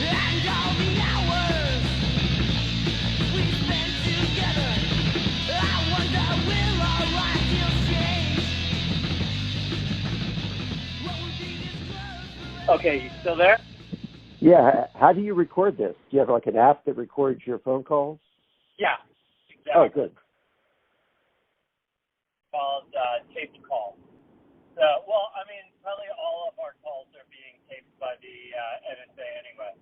And all the hours we spent together, I wonder will our ideals change? What would be disclosed? Okay, you still there? Yeah. How do you record this? Do you have like an app that records your phone calls? Yeah, exactly. Oh, good. Called taped call. So, well, I mean, probably all of our calls are being taped by the NSA anyway.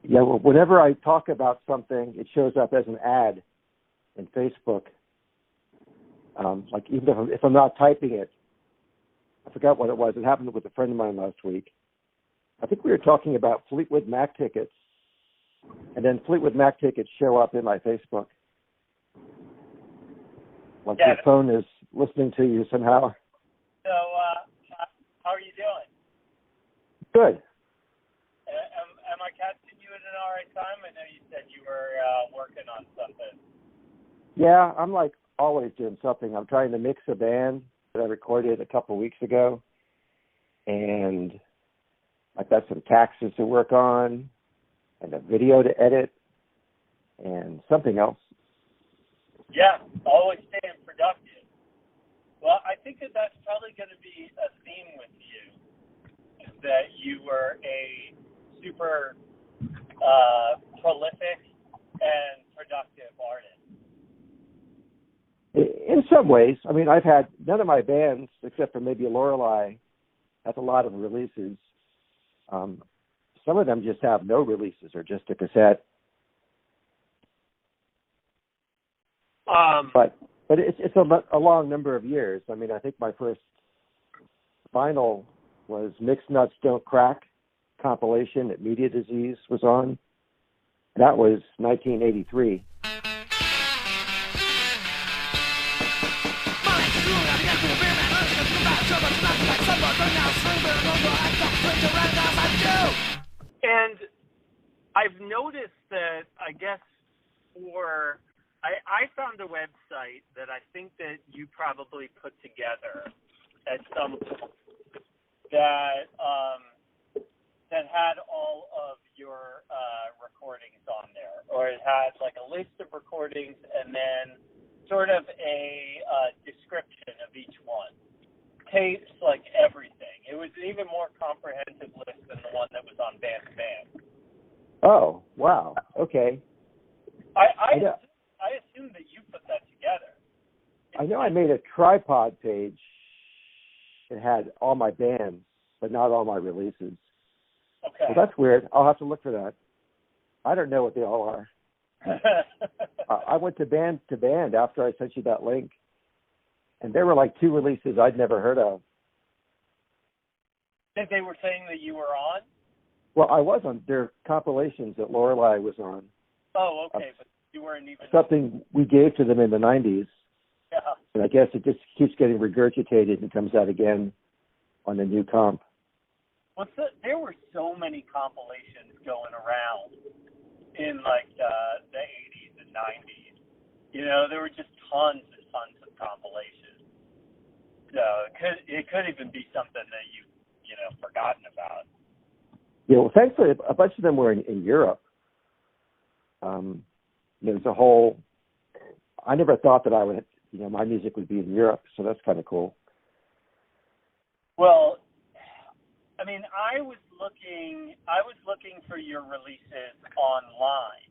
Yeah. Well, whenever I talk about something, it shows up as an ad in Facebook. Like even if I'm not typing it, I forgot what it was. It happened with a friend of mine last week. I think we were talking about Fleetwood Mac tickets, and then Fleetwood Mac tickets show up in my Facebook. Like your phone is listening to you somehow. So, how are you doing? Good. Am I catching you at an all right time? I know you said you were working on something. Yeah, I'm like always doing something. I'm trying to mix a band that I recorded a couple of weeks ago, and I've got some taxes to work on, and a video to edit, and something else. Yeah, always staying productive. Well, I think that's probably going to be a theme with you, is that you were a super prolific and productive artist. In some ways. I mean, I've had none of my bands, except for maybe Lorelei, has a lot of releases. Some of them just have no releases or just a cassette. But it's a long number of years. I mean, I think my first vinyl was Mixed Nuts Don't Crack compilation that Media Disease was on. That was 1983. And I've noticed that, I guess, I found a website that I think that you probably put together at some point that had all of your recordings on there, or it had like a list of recordings and then sort of a description of each one. Tapes, like everything. It was an even more comprehensive list than the one that was on Band to Band. Oh, wow. Okay. I assume that you put that together. I know I made a tripod page that had all my bands, but not all my releases. Okay. Well, that's weird. I'll have to look for that. I don't know what they all are. I went to band after I sent you that link, and there were like 2 releases I'd never heard of. Think they were saying that you were on? Well, I was on their compilations that Lorelei was on. Oh, okay, but you weren't even... Something we gave to them in the 90s. Yeah. And I guess it just keeps getting regurgitated and comes out again on the new comp. There were so many compilations going around in like the 80s and 90s. You know, there were just tons and tons of compilations. So it could even be something that you forgotten about. Yeah, well, thankfully, a bunch of them were in Europe. There's a whole... I never thought that I would, my music would be in Europe, so that's kind of cool. Well, I mean, I was looking for your releases online,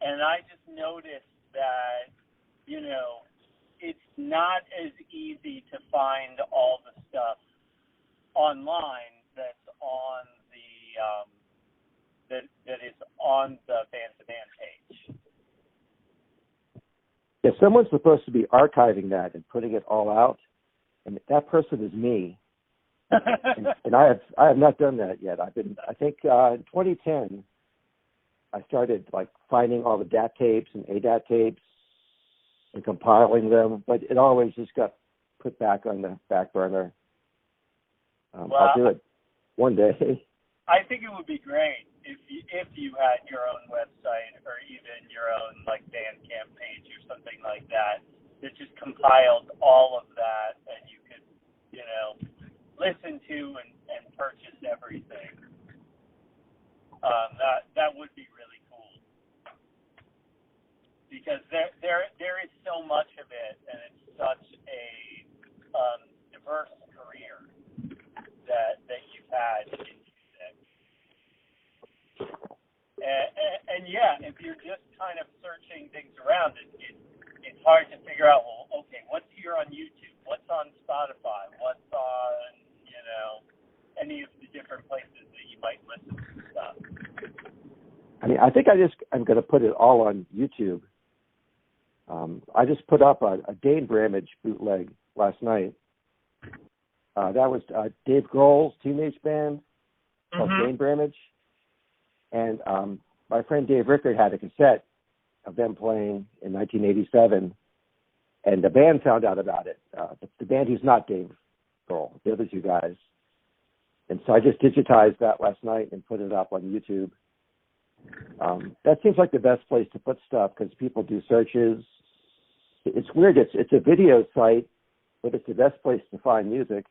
and I just noticed that, it's not as easy to find all the stuff online that's on the that is on the Band to Band page. Yeah, someone's supposed to be archiving that and putting it all out, and that person is me. and I have not done that yet. I think in 2010 I started like finding all the DAT tapes and ADAT tapes and compiling them, but it always just got put back on the back burner. I'll do it one day. I think it would be great if you had your own website or even your own like Bandcamp page or something like that just compiled all of that, and you could listen to and purchase everything. you're just kind of searching things around, it's hard to figure out, well, okay, what's here on YouTube? What's on Spotify? What's on, any of the different places that you might listen to stuff? I mean, I think I'm going to put it all on YouTube. I just put up a Dane Bramage bootleg last night. That was Dave Grohl's teenage band called Dane Bramage. And my friend Dave Rickard had a cassette of them playing in 1987. And the band found out about it. The band who's not Dave Grohl, the other two guys. And so I just digitized that last night and put it up on YouTube. That seems like the best place to put stuff because people do searches. It's weird. It's a video site, but it's the best place to find music.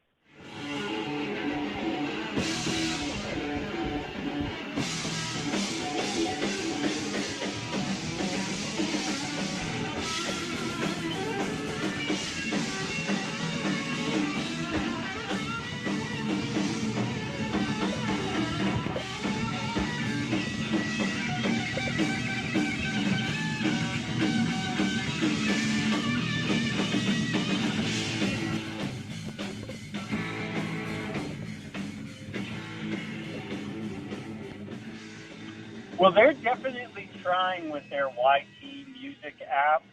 Well, they're definitely trying with their YT Music app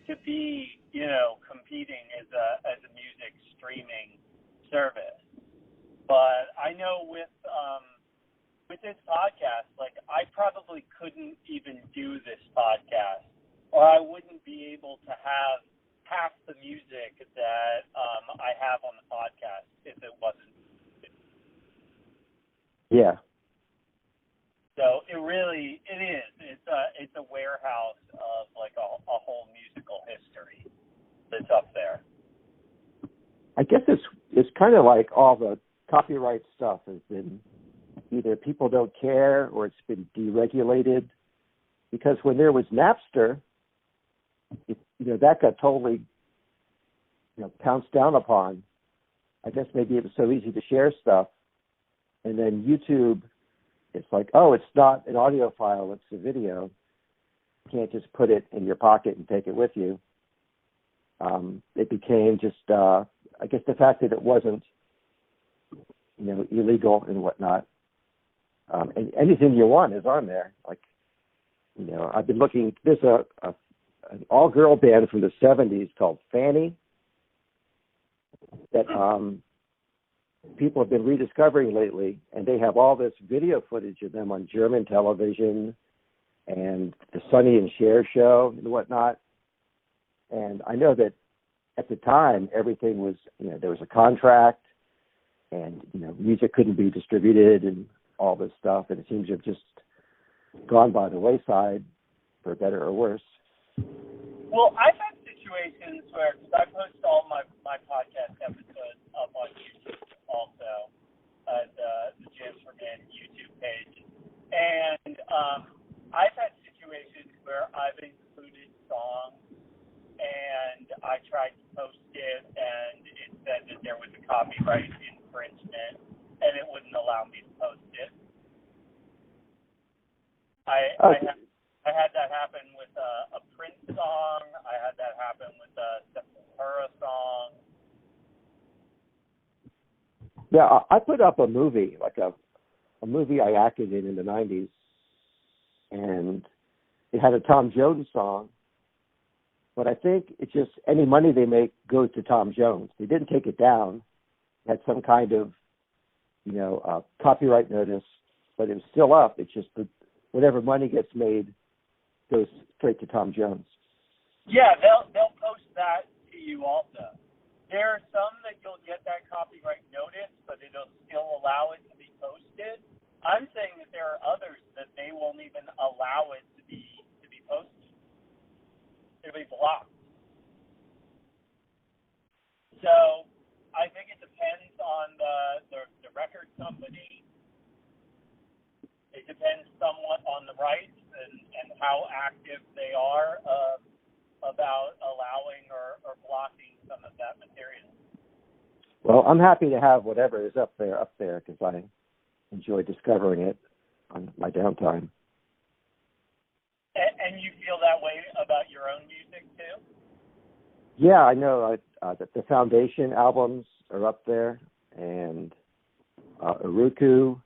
to be, competing as a music streaming service. But I know with this podcast, like I probably couldn't even do this podcast, or I wouldn't be able to have half the music that I have on the podcast if it wasn't. Yeah. So it is. It's a warehouse of like a whole musical history that's up there. I guess it's kind of like all the copyright stuff has been either people don't care or it's been deregulated. Because when there was Napster, that got totally pounced down upon. I guess maybe it was so easy to share stuff, and then YouTube. It's like, oh, it's not an audio file, it's a video. You can't just put it in your pocket and take it with you. It became just, I guess the fact that it wasn't, illegal and whatnot. And anything you want is on there. Like, I've been looking, there's an all-girl band from the 70s called Fanny that people have been rediscovering lately, and they have all this video footage of them on German television and the Sonny and Cher show and whatnot. And I know that at the time, everything was, there was a contract and, music couldn't be distributed and all this stuff. And it seems to have just gone by the wayside, for better or worse. Well, I've had situations where, because I post all my podcast episodes up on YouTube also, the Jams for Men YouTube page. And I've had situations where I've included songs and I tried to post it and it said that there was a copyright infringement and it wouldn't allow me to post it. I had that happen with a Prince song. I had that happen with a Sepultura song. Yeah, I put up a movie, like a movie I acted in the 90s, and it had a Tom Jones song, but I think it's just any money they make goes to Tom Jones. They didn't take it down. It had some kind of, copyright notice, but it was still up. It's just that whatever money gets made goes straight to Tom Jones. Yeah, they'll post that to you also. There are some that you'll get that copyright notice, but it'll still allow it to be posted. I'm saying that there are others that they won't even allow it to be posted. It'll be blocked. So I think it depends on the record company. It depends somewhat on the rights and how active they are about allowing or blocking some of that material. Well, I'm happy to have whatever is up there because I enjoy discovering it on my downtime. And you feel that way about your own music too? Yeah, I know that the Foundation albums are up there, and Uruku,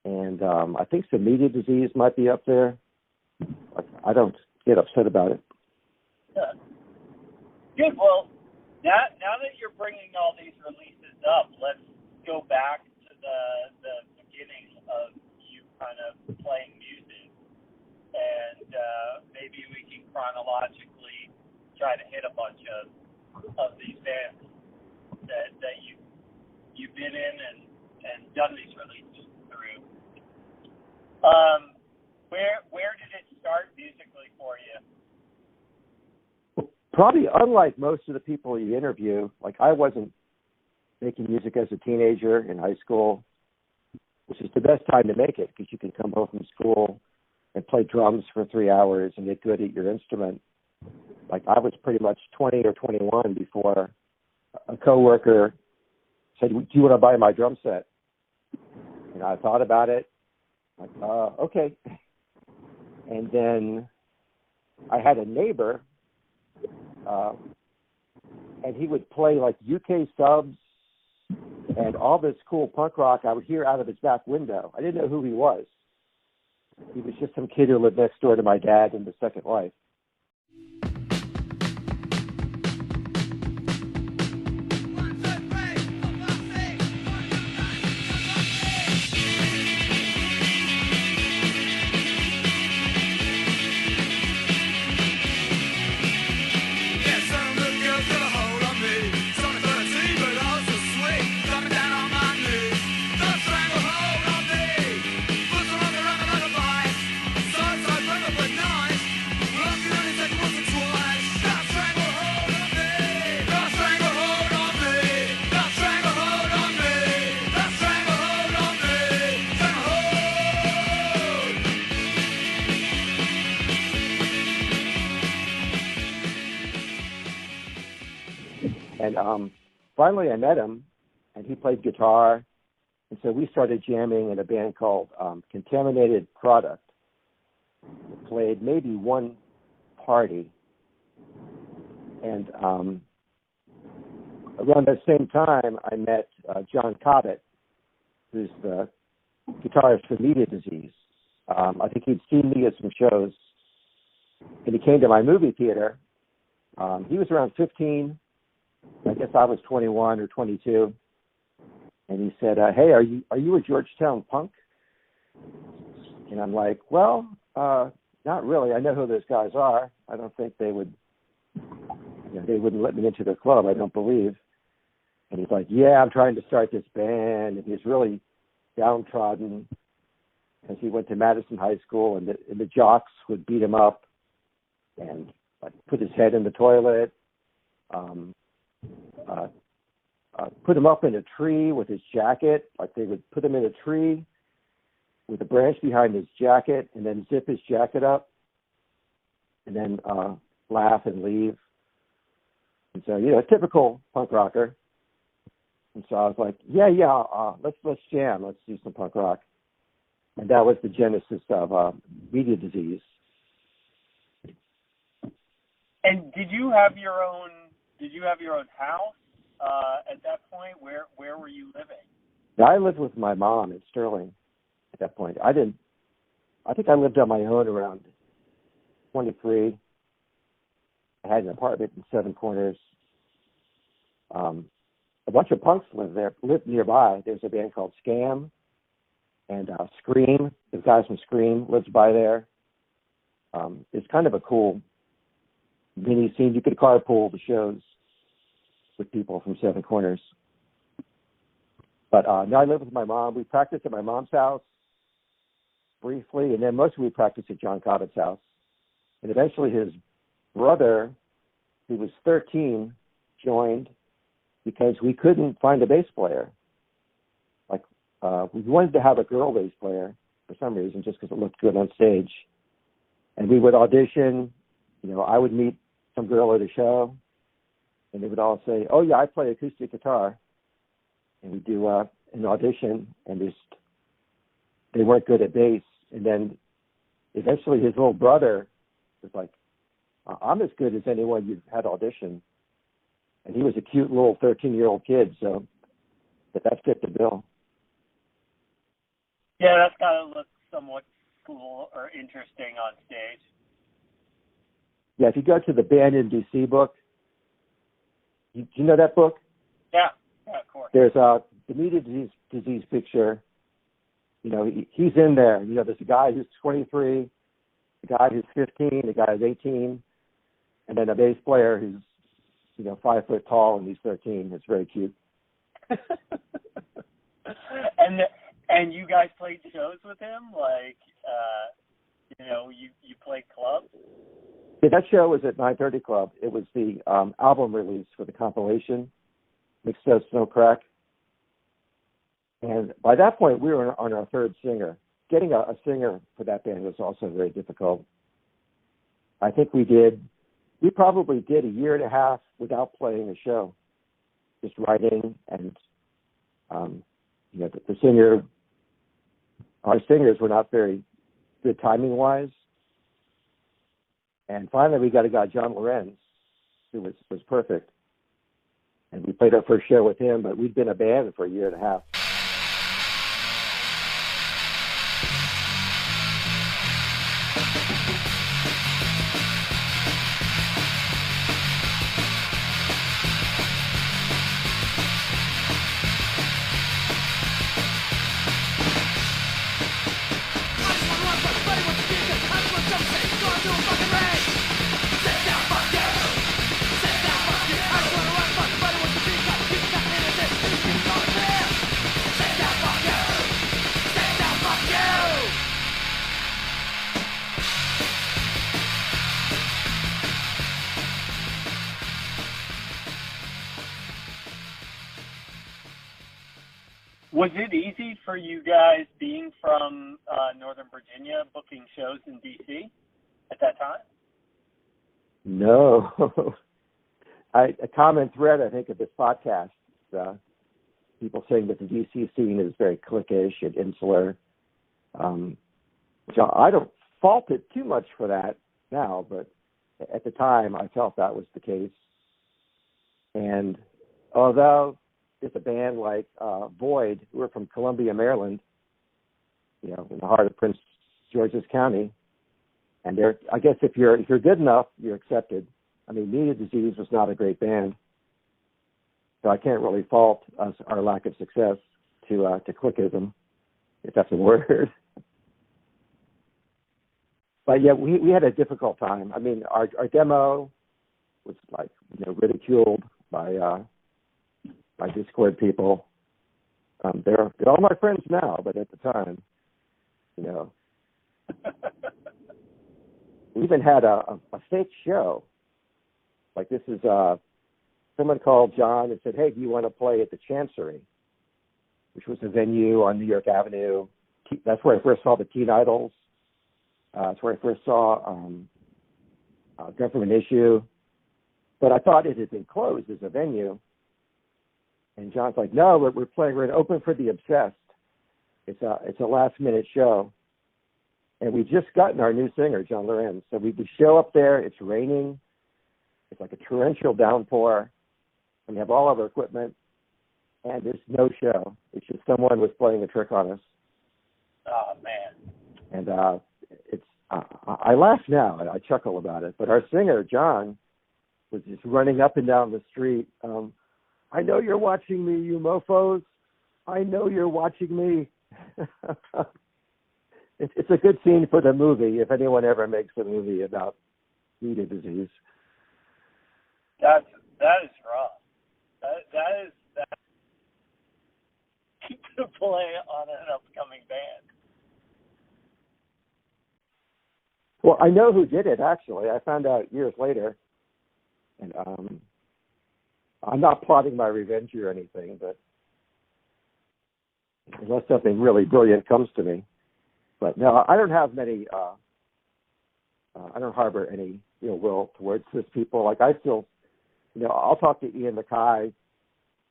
and I think some Media Disease might be up there. I don't get upset about it. Yeah. Good. Well, now that you're bringing all these releases up, let's go back to the beginning of you kind of playing music, and maybe we can chronologically try to hit a bunch of these bands that you've been in and done these releases through. Where did it start musically for you? Probably unlike most of the people you interview, like I wasn't making music as a teenager in high school, which is the best time to make it because you can come home from school and play drums for 3 hours and get good at your instrument. Like I was pretty much 20 or 21 before a coworker said, "Do you want to buy my drum set?" And I thought about it, like, okay. And then I had a neighbor, and he would play like UK subs and all this cool punk rock I would hear out of his back window. I didn't know who he was. He was just some kid who lived next door to my dad and the second wife. And finally I met him, and he played guitar, and so we started jamming in a band called Contaminated Product. We played maybe one party, and around that same time I met John Cobbett, who's the guitarist for Media Disease. I think he'd seen me at some shows, and he came to my movie theater. He was around 15. I guess I was 21 or 22, and he said, "Hey, are you a Georgetown punk?" And I'm like, "Well, not really. I know who those guys are. I don't think they would, they wouldn't let me into their club. I don't believe." And he's like, "Yeah, I'm trying to start this band." And he's really downtrodden because he went to Madison High School, and the jocks would beat him up and like put his head in the toilet. Put him up in a tree with his jacket. Like they would put him in a tree with a branch behind his jacket and then zip his jacket up and then laugh and leave. And so, a typical punk rocker. And so I was like, let's jam. Let's do some punk rock. And that was the genesis of Media Disease. And did you have your own house at that point? Where were you living? Yeah, I lived with my mom in Sterling at that point. I think I lived on my own around 23. I had an apartment in Seven Corners. A bunch of punks lived nearby. There's a band called Scam, and Scream. The guys from Scream lived by there. It's kind of a cool mini scene. You could carpool the shows with people from Seven Corners. But now I live with my mom. We practiced at my mom's house briefly, and then mostly we practiced at John Cobbett's house. And eventually his brother, who was 13, joined because we couldn't find a bass player. Like, we wanted to have a girl bass player for some reason, just because it looked good on stage. And we would audition. I would meet some girl at a show, and they would all say, "Oh yeah, I play acoustic guitar." And we do an audition, and they weren't good at bass. And then eventually his little brother was like, I'm as good as anyone you've had audition. And he was a cute little 13-year-old kid, so that fit the bill. Yeah, that's got to look somewhat cool or interesting on stage. Yeah, if you go to the Band in D.C. book, do you know that book? Yeah, of course. There's the media disease picture. You know, he's in there. You know, there's a guy who's 23, a guy who's 15, a guy who's 18, and then a bass player who's, 5 foot tall and he's 13. It's very cute. And you guys played shows with him, like you played clubs. Yeah, that show was at 9:30 Club. It was the album release for the compilation, Mixed Up Snow Crack. And by that point, we were on our third singer. Getting a singer for that band was also very difficult. I think we probably did a year and a half without playing a show, just writing and, our singers were not very good timing-wise. And finally, we got a guy, John Lorenz, who was perfect. And we played our first show with him, but we'd been a band for a year and a half. Was it easy for you guys, being from Northern Virginia, booking shows in D.C. at that time? No. A common thread, I think, of this podcast, people saying that the D.C. scene is very cliquish and insular. Which I don't fault it too much for that now, but at the time I felt that was the case. And although it's a band like Void, who are from Columbia, Maryland, in the heart of Prince George's County, and I guess if you're good enough, you're accepted. I mean, Media Disease was not a great band, so I can't really fault our lack of success to clickism, if that's a word. But yeah, we had a difficult time. I mean, our demo was ridiculed by Discord people. They're all my friends now, but at the time, we even had a fake show. Like, this is someone called John and said, "Hey, do you want to play at the Chancery?" which was a venue on New York Avenue. That's where I first saw the Teen Idols. That's where I first saw Government Issue. But I thought it had been closed as a venue. And John's like, "No, we're going to open for the Obsessed. It's a last-minute show." And we just gotten our new singer, John Lorenz. So we show up there. It's raining. It's like a torrential downpour. And we have all of our equipment. And there's no show. It's just someone was playing a trick on us. Oh, man. And I laugh now. I chuckle about it. But our singer, John, was just running up and down the street. "I know you're watching me, you mofos. I know you're watching me." It's a good scene for the movie, if anyone ever makes a movie about media disease. That is rough. That is to play on an upcoming band. Well, I know who did it, actually. I found out years later. And I'm not plotting my revenge or anything, but unless something really brilliant comes to me. But no, I don't have many, I don't harbor any ill will towards these people. Like, I still, I'll talk to Ian MacKay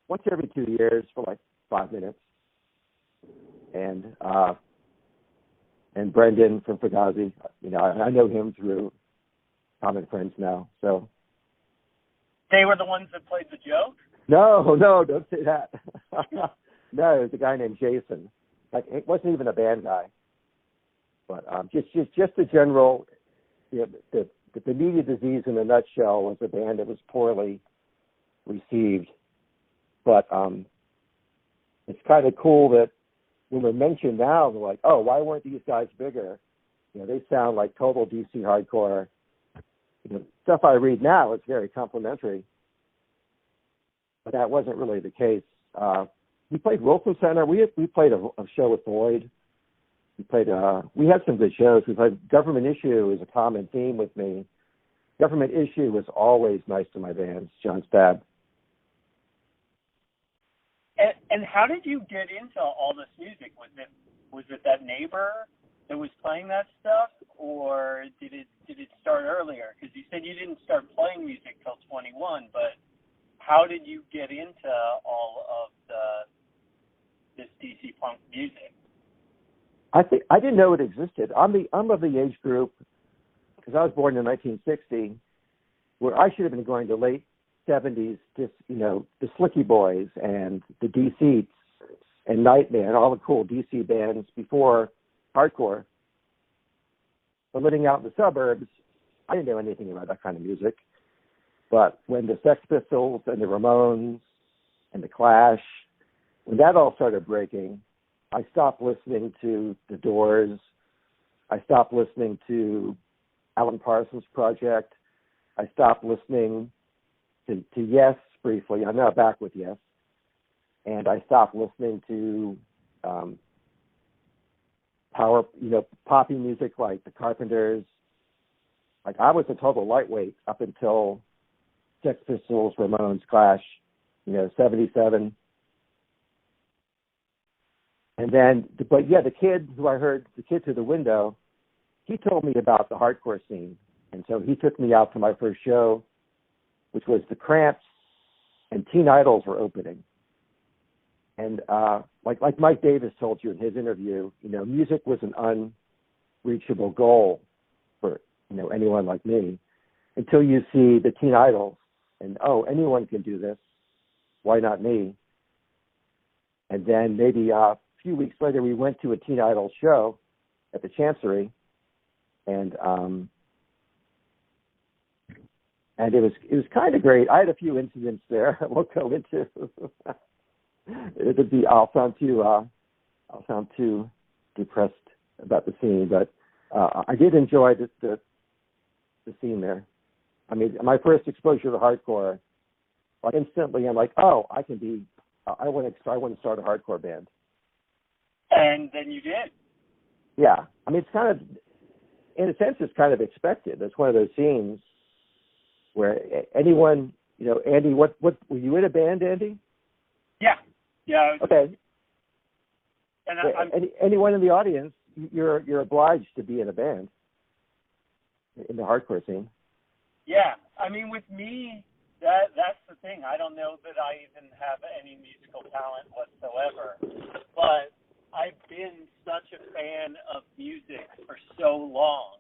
once every 2 years for like 5 minutes. And and Brendan from Fugazi. You know, I know him through common friends now. So They were the ones that played the joke? no, don't say that. No, it was a guy named Jason. Like, it wasn't even a band guy, but just the general. You know, the Media Disease in a nutshell was a band that was poorly received, but it's kind of cool that when they're mentioned now, they're like, oh, why weren't these guys bigger? You know, they sound like total DC hardcore. You know, stuff I read now is very complimentary, but that wasn't really the case. We played Wilson Center. We played a show with Boyd. We had some good shows. We played Government Issue is a common theme with me. Government Issue was always nice to my bands, John Stab. And how did you get into all this music? Was it that neighbor that was playing that stuff, or did it start earlier? Because you said you didn't start playing music till 21, but how did you get into all of this DC punk music? I think I didn't know it existed. I'm of the age group, because I was born in 1960, where I should have been going to late 70s, just, you know, the Slicky Boys and the DC and Nightmare and all the cool DC bands before hardcore. But living out in the suburbs, I didn't know anything about that kind of music. But when the Sex Pistols and the Ramones and the Clash, when that all started breaking, I stopped listening to The Doors. I stopped listening to Alan Parsons Project. I stopped listening to Yes briefly. I'm now back with Yes. And I stopped listening to poppy music like the Carpenters. Like, I was a total lightweight up until Sex Pistols, Ramones, Clash, 77. And then, the kid through the window, he told me about the hardcore scene. And so he took me out to my first show, which was the Cramps, and Teen Idols were opening. And like Mike Davis told you in his interview, music was an unreachable goal for, anyone like me, until you see the Teen Idols and, oh, anyone can do this. Why not me? And then maybe a few weeks later, we went to a Teen Idol show at the Chancery, and it was kind of great. I had a few incidents there. I won't go into. I'll sound too depressed about the scene, but I did enjoy the scene there. I mean, my first exposure to hardcore, instantly I'm like, oh, I want to start a hardcore band. And then you did. Yeah, I mean, it's kind of, in a sense, it's kind of expected. It's one of those scenes where anyone, Andy, what were you in a band, Andy? Yeah. Okay. And anyone in the audience, you're obliged to be in a band in the hardcore scene. Yeah, I mean, with me, that's the thing. I don't know that I even have any musical talent whatsoever, but I've been such a fan of music for so long,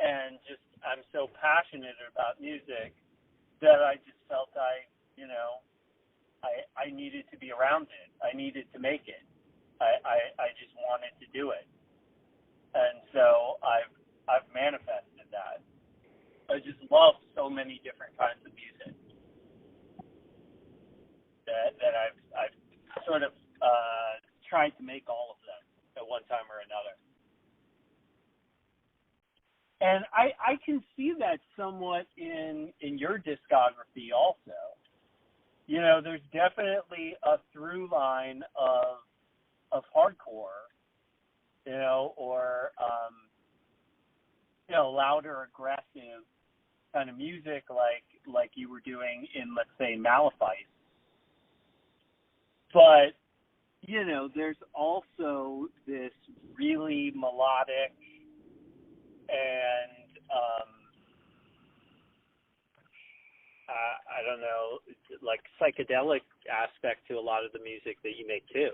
and I'm so passionate about music that I just felt I needed to be around it. I needed to make it. I just wanted to do it, and so I've manifested that. I just love so many different kinds of music that I've sort of tried to make all of them at one time or another. And I can see that somewhat in your discography also. There's definitely a through line of hardcore, or louder, aggressive kind of music like you were doing in, let's say, Malefice. But, there's also this really melodic and, I don't know, like psychedelic aspect to a lot of the music that you make too.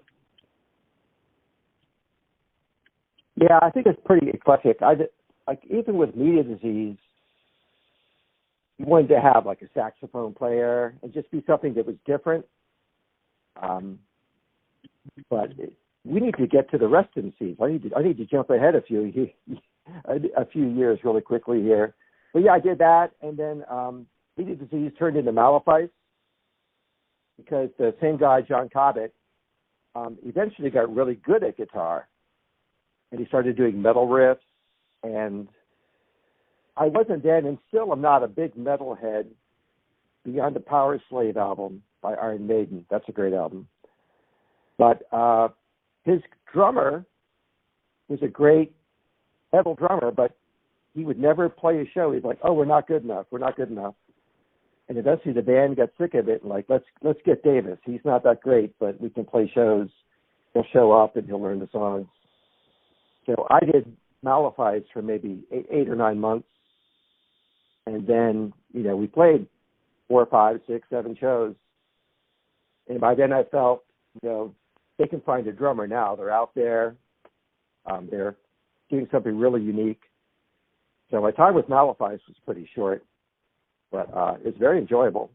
Yeah, I think it's pretty eclectic. Like even with Media Disease, you wanted to have like a saxophone player and just be something that was different. But we need to get to the residencies. I need to jump ahead a few years really quickly here. But yeah, I did that, and then Media Disease turned into Malefice because the same guy, John Cobbett, eventually got really good at guitar, and he started doing metal riffs. And I wasn't then, and still I'm not a big metalhead beyond the Power Slave album by Iron Maiden. That's a great album. But his drummer was a great metal drummer, but he would never play a show. He's like, "Oh, we're not good enough. We're not good enough." And eventually the band got sick of it and like, let's get Davis. He's not that great, but we can play shows. He'll show up and he'll learn the songs. So I did Malefice for maybe 8 or 9 months. And then, we played 4, 5, 6, 7 shows. And by then I felt, they can find a drummer now. They're out there. They're doing something really unique. So my time with Malefice was pretty short, but it's very enjoyable.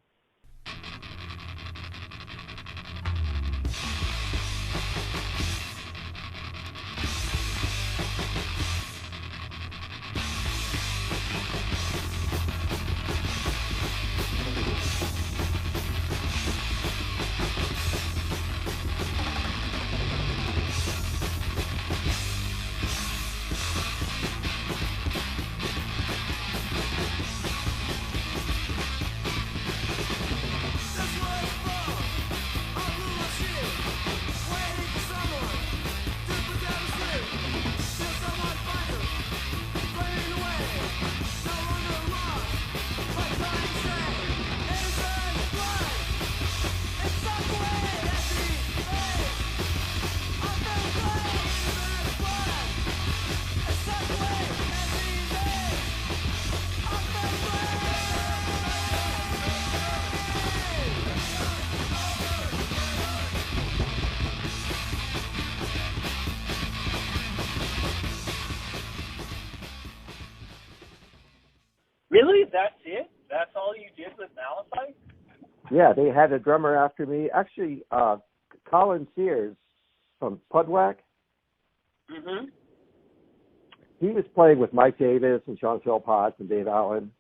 Really? That's it? That's all you did with Malefice? Yeah, they had a drummer after me. Actually, Colin Sears from Pudwack. Mm-hmm. He was playing with Mike Davis and Sean Philpott and Dave Allen.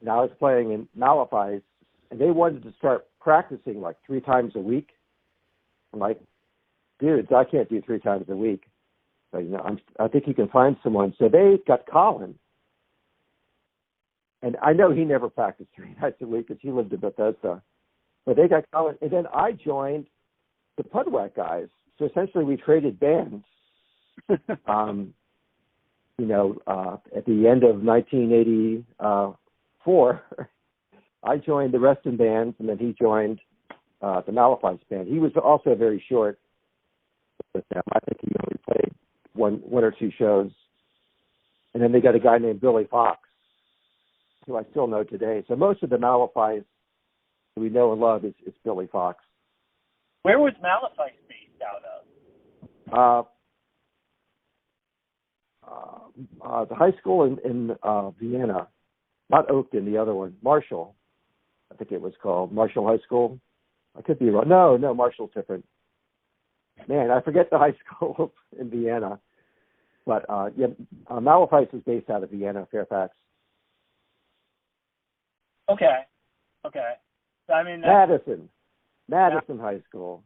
And I was playing in Malefice, and they wanted to start practicing like 3 times a week. I'm like, dudes, I can't do 3 times a week. But, I think you can find someone. So they got Colin. And I know he never practiced 3 nights a week because he lived in Bethesda. But they got Colin. And then I joined the Pudwack guys. So essentially we traded bands. At the end of 1984, I joined the Reston bands, and then he joined the Malefice band. He was also very short with them. I think he only played one or 2 shows. And then they got a guy named Billy Fox, who I still know today. So most of the Malefice we know and love is Billy Fox. Where was Malefice based out of? The high school in Vienna, not Oakton, the other one, Marshall, I think it was called Marshall High School. I could be wrong. No, Marshall's different. Man, I forget the high school in Vienna. But Malefice is based out of Vienna, Fairfax. Okay. I mean, Madison High School.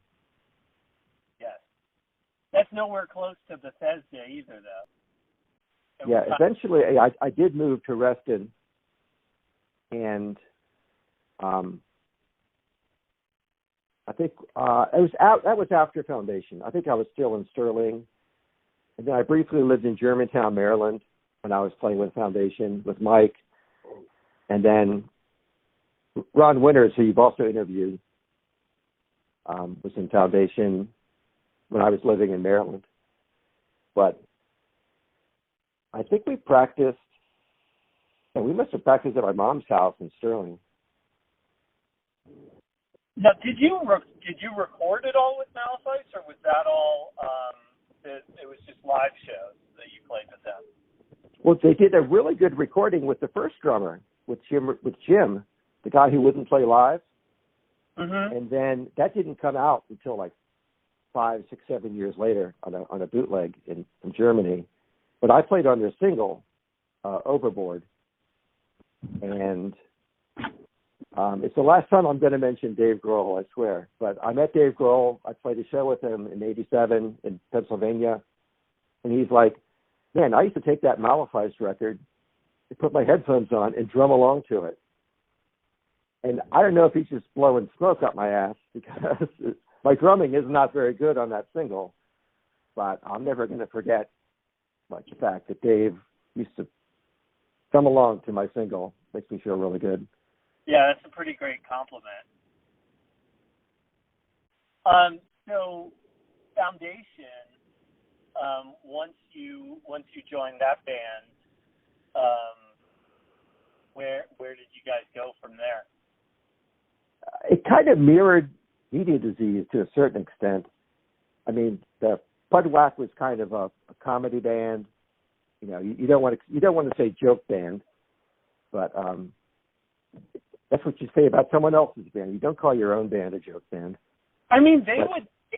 Yes. That's nowhere close to Bethesda either, though. Yeah, eventually I did move to Reston, and I think that was after Foundation. I think I was still in Sterling, and then I briefly lived in Germantown, Maryland, when I was playing with Foundation with Mike, and then Ron Winters, who you've also interviewed, was in Foundation when I was living in Maryland. But I think we practiced, and we must have practiced at my mom's house in Sterling. Now, did you record it all with Malefice, or was that all? It was just live shows? Well, they did a really good recording with the first drummer, with Jim, the guy who wouldn't play live. Mm-hmm. And then that didn't come out until like 5, 6, 7 years later on a bootleg in Germany. But I played on their single, Overboard. And it's the last time I'm going to mention Dave Grohl, I swear. But I met Dave Grohl. I played a show with him in '87 in Pennsylvania. And he's like, man, I used to take that Malefice record and put my headphones on and drum along to it. And I don't know if he's just blowing smoke up my ass because my drumming is not very good on that single. But I'm never going to forget the fact that Dave used to come along to my single. Makes me feel really good. Yeah, that's a pretty great compliment. So Foundation, once you joined that band, where did you guys go from there? It kind of mirrored Media Disease to a certain extent. I mean, the Pudwack was kind of a comedy band. You know, you don't want to say joke band, but that's what you say about someone else's band. You don't call your own band a joke band. I mean, they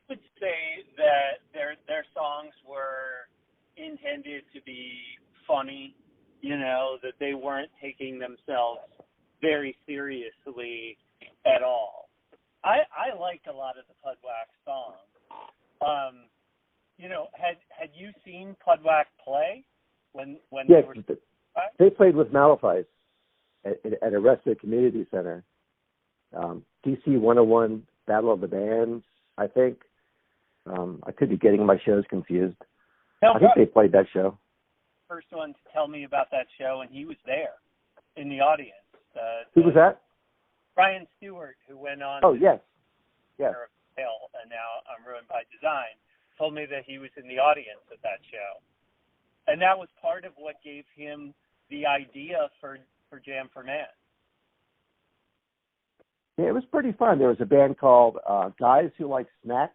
would say that their songs were intended to be funny, you know, that they weren't taking themselves very seriously at all. I liked a lot of the Pudwack songs. You know, had you seen Pudwack play when yes, they were? They played with Malefice at Arrested Community Center. DC 101 Battle of the Bands, I think. I could be getting my shows confused. No, I think they played that show. First one to tell me about that show, and he was there in the audience. Who was that? Brian Stewart, who went on. Oh, yes. Yes. And now I'm Ruined by Design, told me that he was in the audience at that show. And that was part of what gave him the idea for Jam for Man. Yeah, it was pretty fun. There was a band called Guys Who Like Snacks.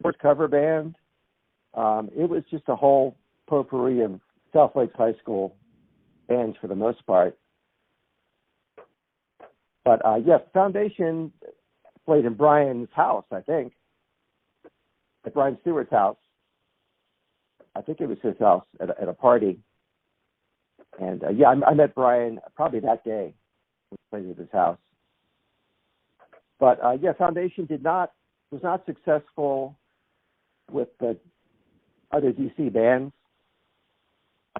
The cover band. It was just a whole potpourri of South Lakes High School bands for the most part. But yes, Foundation played in Brian's house, I think, at Brian Stewart's house. I think it was his house at a party. And yeah, I met Brian probably that day. We played at his house. But yeah, Foundation was not successful with the other DC bands.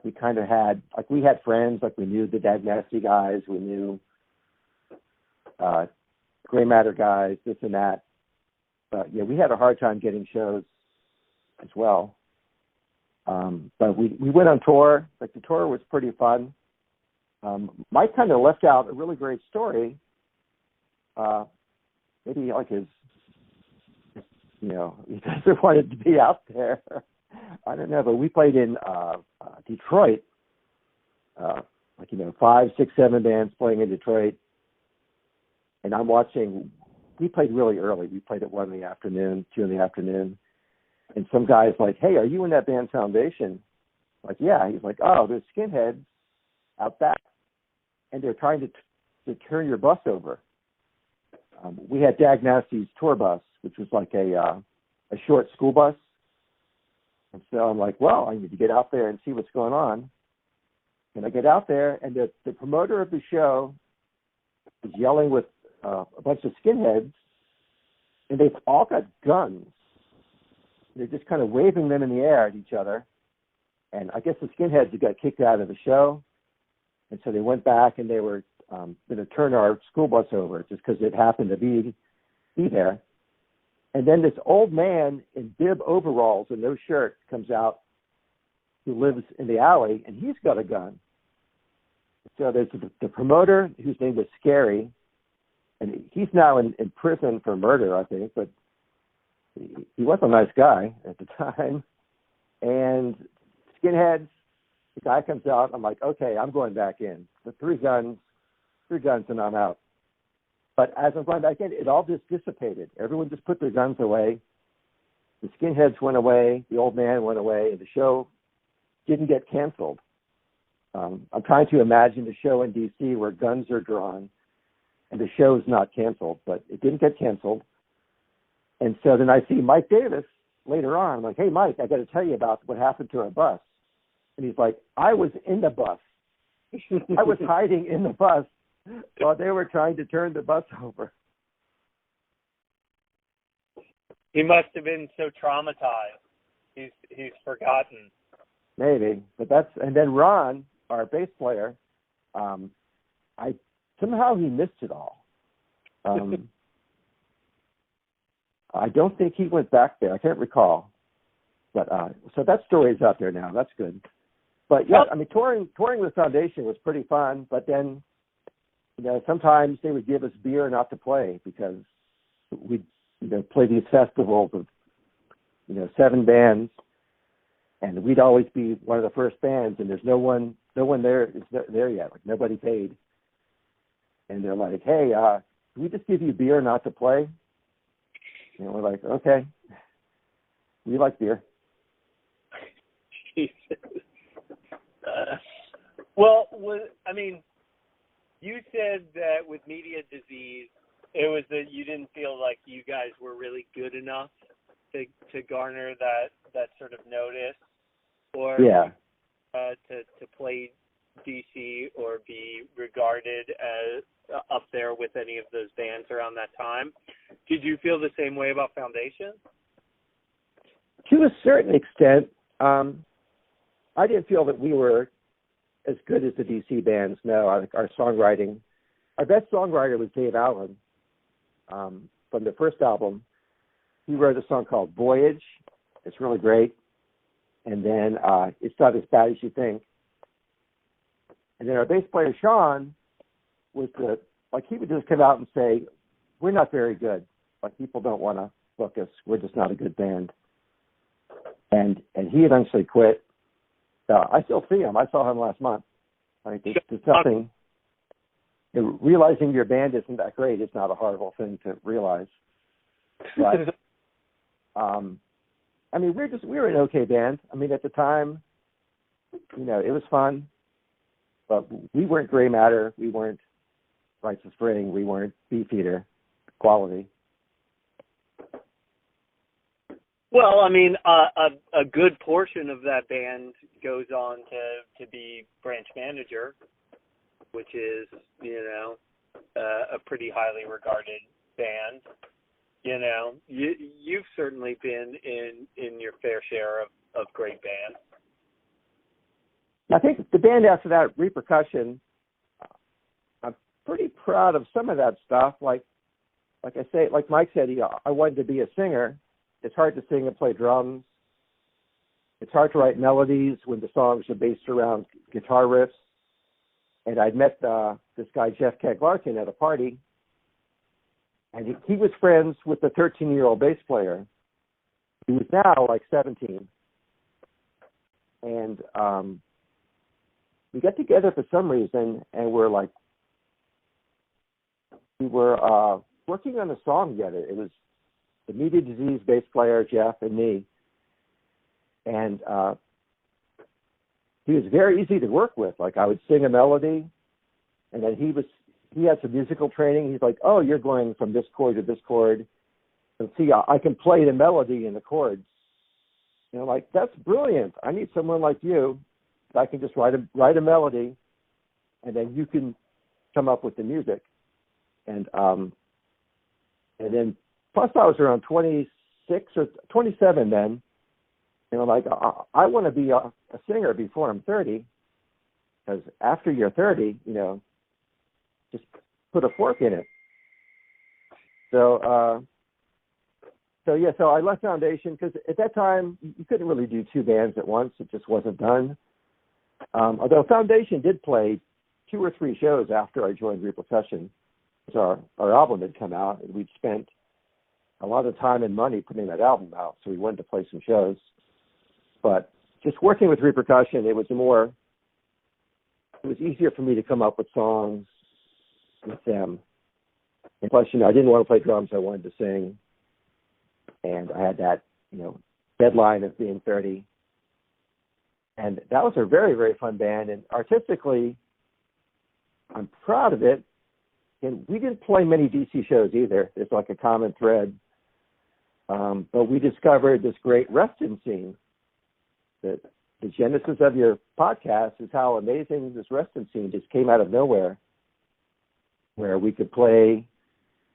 We kind of had, we had friends, we knew the Dag Nasty guys, we knew Gray Matter guys, this and that. But yeah, we had a hard time getting shows as well. But we went on tour. The tour was pretty fun. Mike kind of left out a really great story. Maybe his, he doesn't want it to be out there. I don't know, but we played in Detroit. 5, 6, 7 bands playing in Detroit. And I'm watching. We played really early. We played at 1 in the afternoon, 2 in the afternoon. And some guy's like, "Hey, are you in that band Foundation?" Yeah. He's like, "Oh, there's skinheads out back, and they're trying to turn your bus over." We had Dag Nasty's tour bus, which was like a short school bus. And so I'm like, well, I need to get out there and see what's going on. And I get out there, and the promoter of the show is yelling with a bunch of skinheads, and they've all got guns. They're just kind of waving them in the air at each other. And I guess the skinheads had got kicked out of the show. And so they went back, and they were going to turn our school bus over just because it happened to be there. And then this old man in bib overalls and no shirt comes out, who lives in the alley, and he's got a gun. So there's the promoter, whose name was Scary, and he's now in prison for murder, I think, but he was a nice guy at the time. And skinheads, the guy comes out, I'm like, okay, I'm going back in. The three guns, and I'm out. But as I'm going back in, it all just dissipated. Everyone just put their guns away. the skinheads went away, the old man went away, and the show didn't get canceled. I'm trying to imagine a show in D.C. where guns are drawn and the show's not canceled, but it didn't get canceled. And so then I see Mike Davis later on. I'm like, hey, Mike, I got to tell you about what happened to our bus. And he's like, I was in the bus. I was hiding in the bus while they were trying to turn the bus over. He must have been so traumatized. He's forgotten. Maybe, but and then Ron, our bass player, somehow he missed it all. I don't think he went back there. I can't recall. But so that story is out there now. That's good. But yeah, I mean, touring with Foundation was pretty fun. But then, sometimes they would give us beer not to play because we'd play these festivals of 7 bands, and we'd always be one of the first bands, and there's no one there yet. Like nobody paid, and they're like, hey, can we just give you beer not to play? And we're like, okay, we like beer. You said that with media disease, it was that you didn't feel like you guys were really good enough to garner that sort of notice, or to play DC or be regarded as up there with any of those bands around that time. Did you feel the same way about Foundation? To a certain extent, I didn't feel that we were as good as the DC bands. No, our songwriting, our best songwriter was Dave Allen. From the first album, he wrote a song called Voyage. It's really great. And then It's Not As Bad As You Think. And then our bass player, Sean, was he would just come out and say, we're not very good. Like, people don't want to book us. We're just not a good band. And he eventually quit. I still see him. I saw him last month. There's nothing. Realizing your band isn't that great is not a horrible thing to realize. But, we were an okay band. I mean, at the time, it was fun. But we weren't Gray Matter. We weren't Rites of Spring. We weren't Beefeater quality. Well, a good portion of that band goes on to be branch manager, which is, a pretty highly regarded band. You've certainly been in your fair share of great bands. I think the band after that, Repercussion, I'm pretty proud of some of that stuff. Like I say, like Mike said, I wanted to be a singer. It's hard to sing and play drums. It's hard to write melodies when the songs are based around guitar riffs. And I'd met this guy, Jeff Keglarkin, at a party. And he was friends with the 13-year-old bass player. He was now like 17. And we got together for some reason, and we were working on a song together. It was the Media Disease bass player, Jeff, and me. And he was very easy to work with. Like, I would sing a melody, and then he had some musical training. He's like, oh, you're going from this chord to this chord. And see, I can play the melody in the chords. That's brilliant. I need someone like you. I can just write a melody, and then you can come up with the music. And then plus I was around 26 or 27 then. I want to be a singer before I'm 30, because after you're 30, just put a fork in it. So I left Foundation because at that time you couldn't really do 2 bands at once. It just wasn't done. Although Foundation did play 2 or 3 shows after I joined Repercussion, because our album had come out, and we'd spent a lot of time and money putting that album out, so we wanted to play some shows. But just working with Repercussion, it was easier for me to come up with songs with them. And plus, I didn't want to play drums. I wanted to sing. And I had that deadline of being 30. And that was a very, very fun band. And artistically, I'm proud of it. And we didn't play many DC shows either. There's like a common thread. But we discovered this great Reston scene. That the genesis of your podcast is how amazing this Reston scene just came out of nowhere, where we could play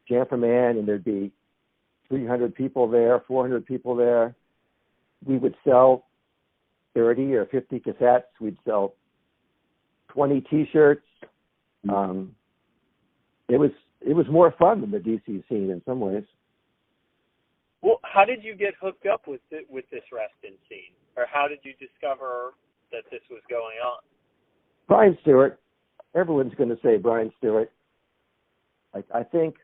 Jam for Man and there'd be 300 people there, 400 people there. We would sell 30 or 50 cassettes. We'd sell 20 T-shirts. It was more fun than the DC scene in some ways. Well, how did you get hooked up with this Reston scene, or how did you discover that this was going on? Brian Stewart. Everyone's going to say Brian Stewart. I think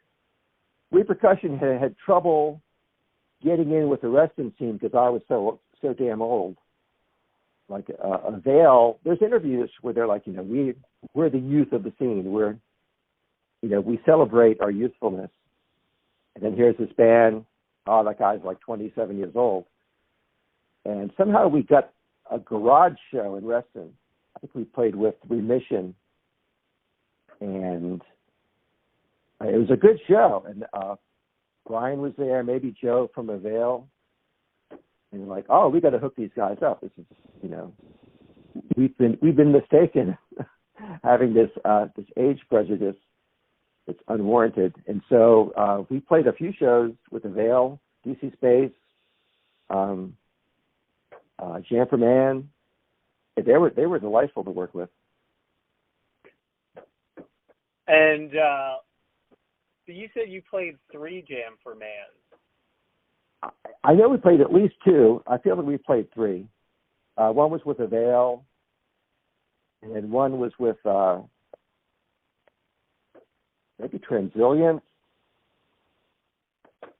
Repercussion had trouble getting in with the Reston scene because I was so damn old. Like Avail, there's interviews where they're like, we're the youth of the scene. We celebrate our youthfulness. And then here's this band. Oh, that guy's like 27 years old. And somehow we got a garage show in Reston. I think we played with Remission. And it was a good show. And Brian was there, maybe Joe from Avail. And we're like, oh, we got to hook these guys up. This is, we've been mistaken having this age prejudice. It's unwarranted. And so we played a few shows with Avail, DC Space, Jam for Man. They were delightful to work with. And so you said you played 3 Jam for Man. I know we played at least 2. I feel that we played 3. One was with Avail, and one was with maybe Transilient.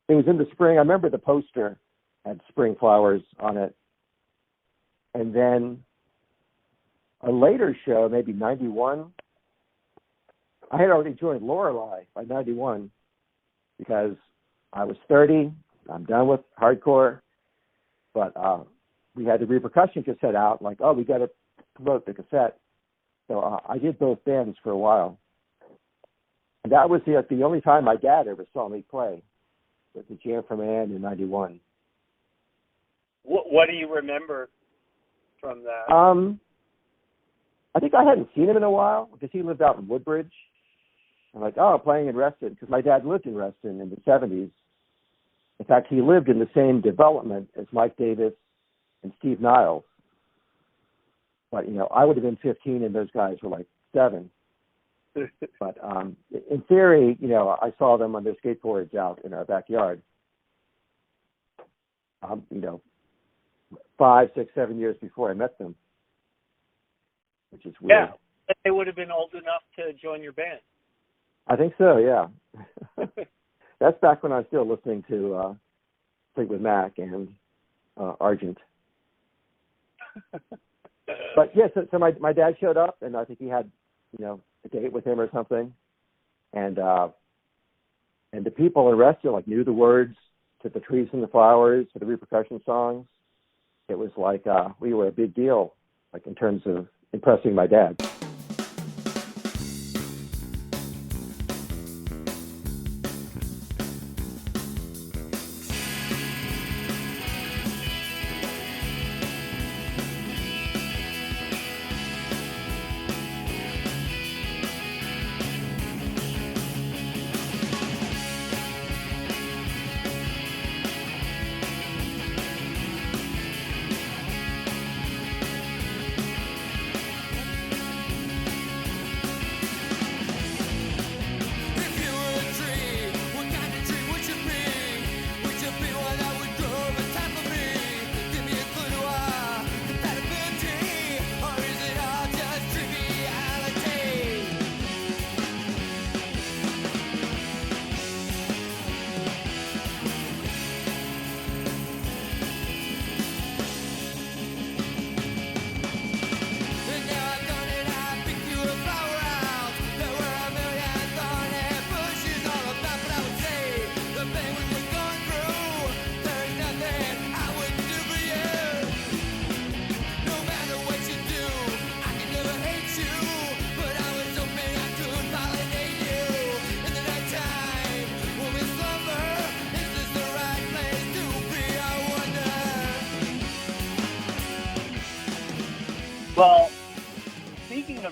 It was in the spring. I remember the poster had spring flowers on it. And then a later show, maybe 91, I had already joined Lorelei by 91 because I was 30. I'm done with hardcore. But we had the Repercussion cassette out, like, oh, we got to promote the cassette. So I did both bands for a while. And that was the only time my dad ever saw me play, with the Jam for Man in 91. What do you remember from that? I think I hadn't seen him in a while because he lived out in Woodbridge. I'm like, oh, playing in Reston, because my dad lived in Reston in the 70s. In fact, he lived in the same development as Mike Davis and Steve Niles. But, I would have been 15 and those guys were like 7. But in theory, I saw them on their skateboards out in our backyard. 5, 6, 7 years before I met them, which is weird. Yeah, they would have been old enough to join your band. I think so. Yeah, that's back when I was still listening to Fleetwood Mac and Argent. But yes, so my dad showed up, and I think he had a date with him or something, and the people in Reston knew the words to the Trees and the Flowers, to the Repercussion songs. It was like we were a big deal, in terms of impressing my dad.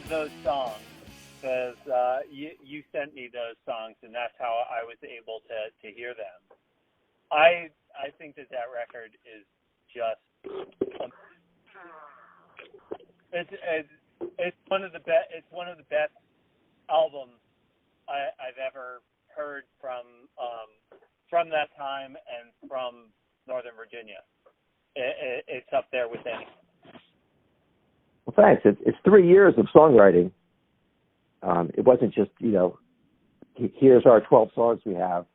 those songs because you sent me those songs, and that's how I was able to hear them. I think that record is just it's one of the best. It's one of the best albums I've ever heard from that time and from Northern Virginia. It's up there with any. Well, thanks. It's 3 years of songwriting. It wasn't just, here's our 12 songs we have.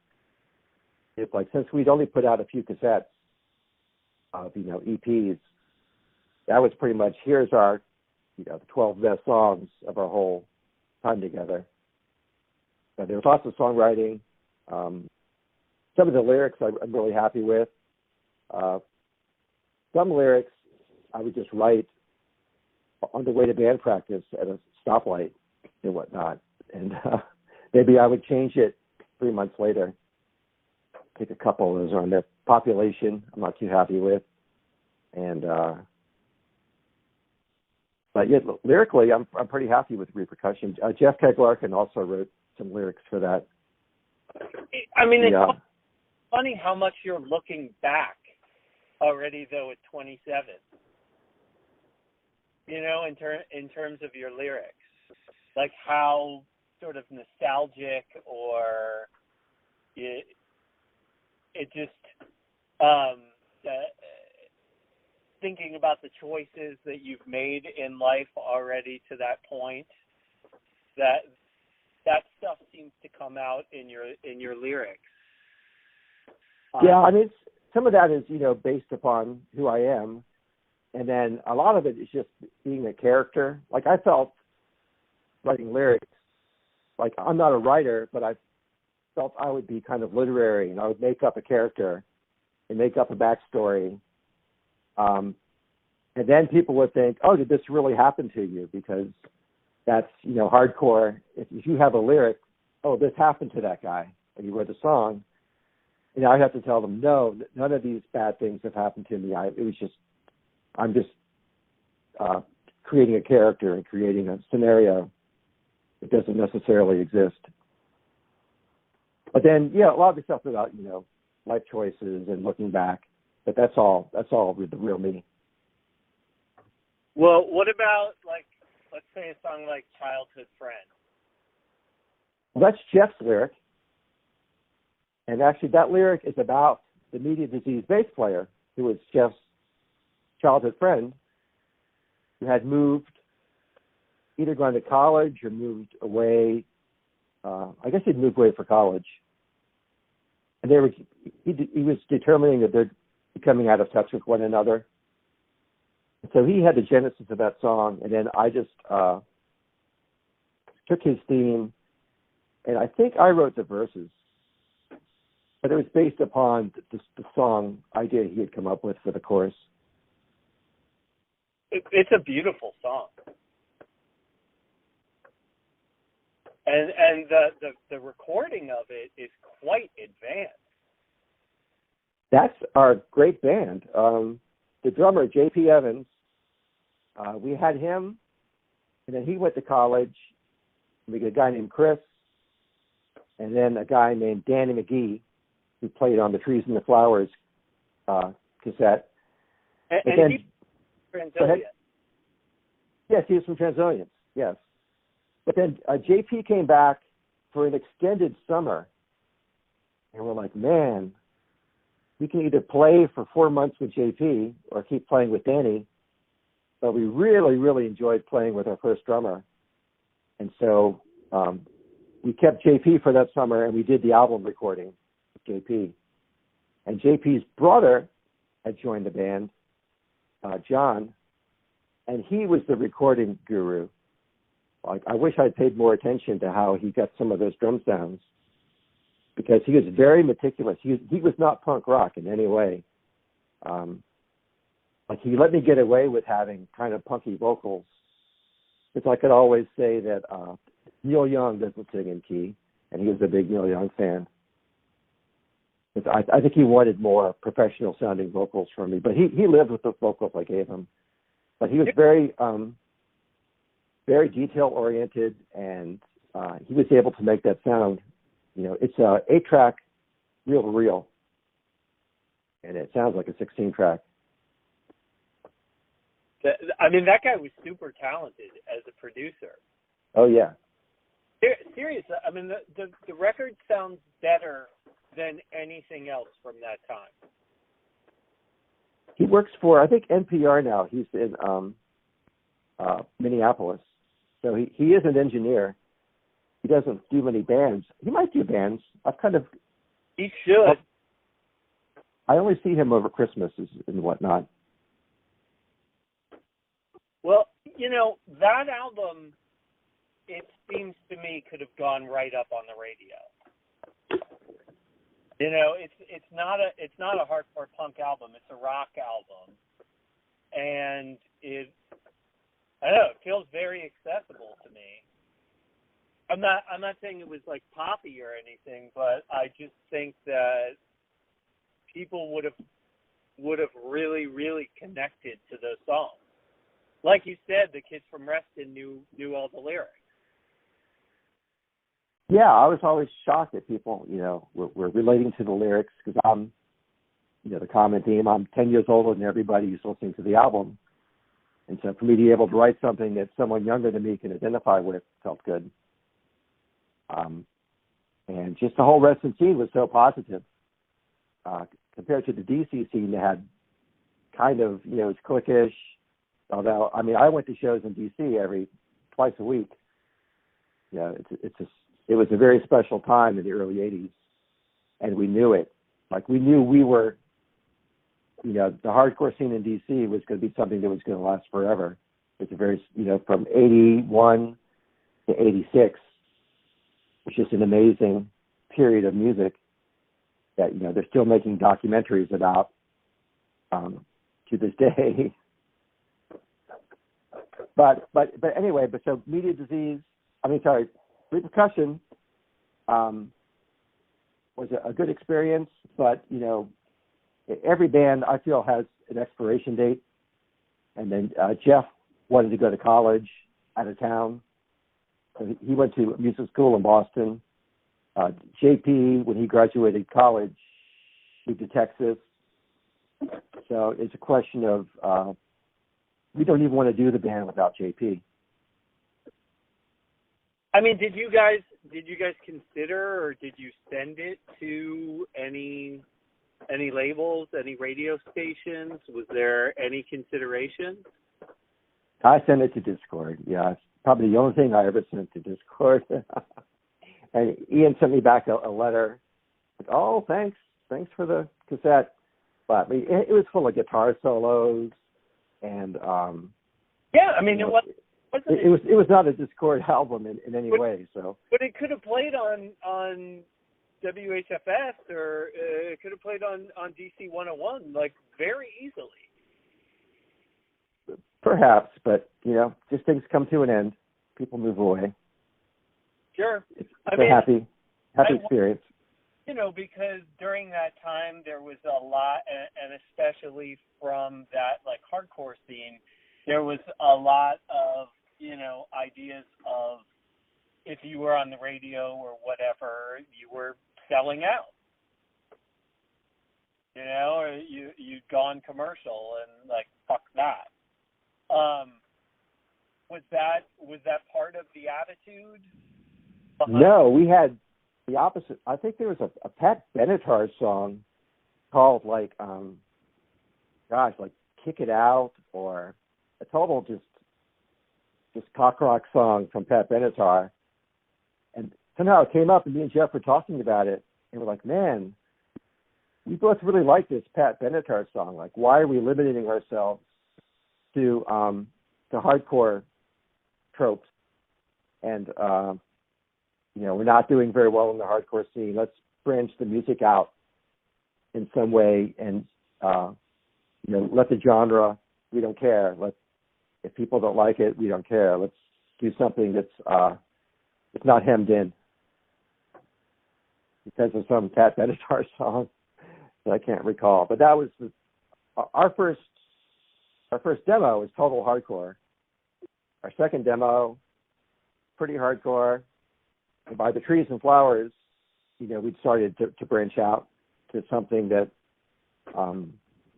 It's like, since we'd only put out a few cassettes of, EPs, that was pretty much, here's our, the 12 best songs of our whole time together. But there was lots of songwriting. Some of the lyrics I'm really happy with. Some lyrics I would just write on the way to band practice at a stoplight and whatnot. And maybe I would change it 3 months later. Take a couple of those on there. Population, I'm not too happy with. And, but yeah, lyrically, I'm pretty happy with Repercussion. Jeff Keglarkin also wrote some lyrics for that. I mean, it's funny how much you're looking back already, though, at 27. In terms of your lyrics, like how sort of nostalgic or it just thinking about the choices that you've made in life already to that point, that stuff seems to come out in your lyrics. Yeah, I mean, some of that is, based upon who I am. And then a lot of it is just being a character. Like, I felt writing lyrics, like, I'm not a writer, but I felt I would be kind of literary, and I would make up a character and make up a backstory. And then people would think, oh, did this really happen to you? Because that's, hardcore. If you have a lyric, oh, this happened to that guy, and you wrote the song, I'd have to tell them, no, none of these bad things have happened to me. I'm just creating a character and creating a scenario that doesn't necessarily exist. But then, a lot of the stuff about, life choices and looking back, but that's all the real me. Well, what about, like, let's say a song like Childhood Friend? Well, that's Jeff's lyric. And actually, that lyric is about the media disease bass player who was Jeff's childhood friend, who had moved, either gone to college or moved away. I guess he'd moved away for college. And he was determining that they're becoming out of touch with one another. So he had the genesis of that song, and then I just took his theme, and I think I wrote the verses. But it was based upon the song idea he had come up with for the chorus. It's a beautiful song, and the recording of it is quite advanced. That's our great band. The drummer, J.P. Evans, we had him, and then he went to college. We got a guy named Chris, and then a guy named Danny McGee, who played on the Trees and the Flowers cassette. And then, Transilient. Yes, he was from Transilient, yes. But then JP came back for an extended summer, and we're like, man, we can either play for 4 months with JP or keep playing with Danny. But we really, really enjoyed playing with our first drummer. And so we kept JP for that summer, and we did the album recording with JP. And JP's brother had joined the band, John, and he was the recording guru. Like, I wish I'd paid more attention to how he got some of those drum sounds, because he was very meticulous. He was not punk rock in any way. Like, he let me get away with having kind of punky vocals. It's like I could always say that Neil Young doesn't sing in key, and he was a big Neil Young fan. But I think he wanted more professional sounding vocals from me, but he lived with the vocals I gave him. But he was very very detail oriented, and he was able to make that sound. You know, it's a 8-track reel to reel, and it sounds like a 16-track. I mean, that guy was super talented as a producer. Oh yeah. Seriously, I mean, the record sounds better than anything else from that time. He works for, I think, NPR now. He's in Minneapolis, so he is an engineer. He doesn't do many bands. He might do bands. He should. I only see him over Christmases and whatnot. Well, you know, that album, it seems to me, could have gone right up on the radio. You know, it's not a hardcore punk album. It's a rock album, and I don't know, it feels very accessible to me. I'm not saying it was like poppy or anything, but I just think that people would have really, really connected to those songs. Like you said, the kids from Reston knew all the lyrics. Yeah, I was always shocked that people, you know, were relating to the lyrics, because I'm, you know, the common theme, I'm 10 years older than everybody who's listening to the album. And so for me to be able to write something that someone younger than me can identify with felt good. And just the whole Reston scene was so positive. Compared to the DC scene, they had kind of, you know, it's cliquish. Although, I mean, I went to shows in DC twice a week. Yeah, it was a very special time in the early 80s, and we knew it. Like, we knew we were, you know, the hardcore scene in DC was going to be something that was going to last forever. It's a very, you know, from 81 to 86, which is an amazing period of music that, you know, they're still making documentaries about to this day. But anyway, so Repercussion was a good experience, but, you know, every band I feel has an expiration date. And then Jeff wanted to go to college out of town. So he went to music school in Boston. JP, when he graduated college, moved to Texas. So it's a question of we don't even want to do the band without JP. I mean, did you guys consider, or did you send it to any labels, any radio stations? Was there any consideration? I sent it to Discord. Yeah, it's probably the only thing I ever sent to Discord. And Ian sent me back a letter. Like, oh, thanks for the cassette. But I mean, it was full of guitar solos, and yeah, I mean, it was not a Discord album in any way. So, but it could have played on WHFS, or it could have played on DC 101, like, very easily. Perhaps, but, you know, just things come to an end. People move away. Sure. It's a happy experience. You know, because during that time there was a lot, and especially from that, like, hardcore scene, there was a lot of, you know, ideas of, if you were on the radio or whatever, you were selling out. You know, or you'd gone commercial, and, like, fuck that. Was that part of the attitude? No, we had the opposite. I think there was a Pat Benatar song called, like, like Kick It Out, or a total just cock rock song from Pat Benatar. And somehow it came up, and me and Jeff were talking about it, and we're like, man, we both really like this Pat Benatar song. Like, why are we limiting ourselves to hardcore tropes? And you know, we're not doing very well in the hardcore scene. Let's branch the music out in some way, and you know, let the genre. We don't care. If people don't like it, we don't care. Let's do something that's it's not hemmed in because of some Pat Benatar song that I can't recall. But that was our first demo was total hardcore, our second demo, pretty hardcore. And by the Trees and Flowers, we'd started to branch out to something that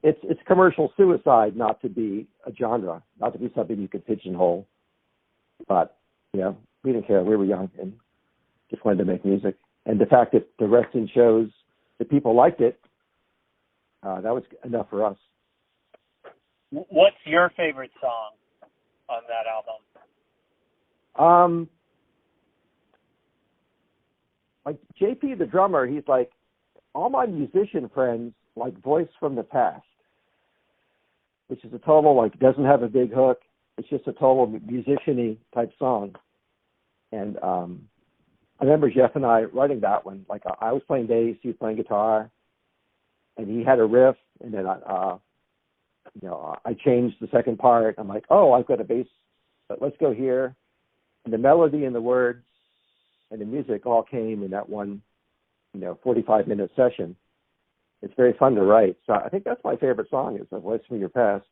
it's commercial suicide not to be a genre, not to be something you could pigeonhole. But, we didn't care. We were young and just wanted to make music. And the fact that the resting shows that people liked it, that was enough for us. What's your favorite song on that album? Like JP, the drummer, he's like, all my musician friends like Voice from the Past, which is a total, doesn't have a big hook. It's just a total musician-y type song. And I remember Jeff and I writing that one. I was playing bass, he was playing guitar, and he had a riff, and then I changed the second part. I'm like, oh, I've got a bass, but let's go here. And the melody and the words and the music all came in that one, 45-minute session. It's very fun to write. So I think that's my favorite song is A Voice from Your Past.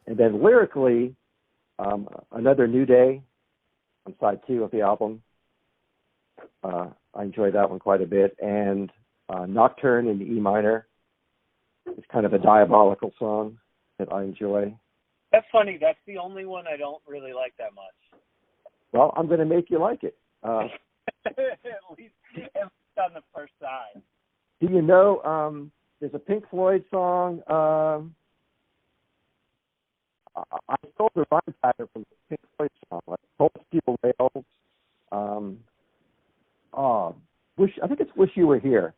And then lyrically, Another New Day on side 2 of the album. I enjoyed that one quite a bit. And Nocturne in E minor is kind of a diabolical song that I enjoy. That's funny. That's the only one I don't really like that much. Well, I'm going to make you like it. At least on the first side. Do you know, there's a Pink Floyd song, I stole the rhyme pattern from the Pink Floyd song, like Cold Steel Rails. I think it's Wish You Were Here.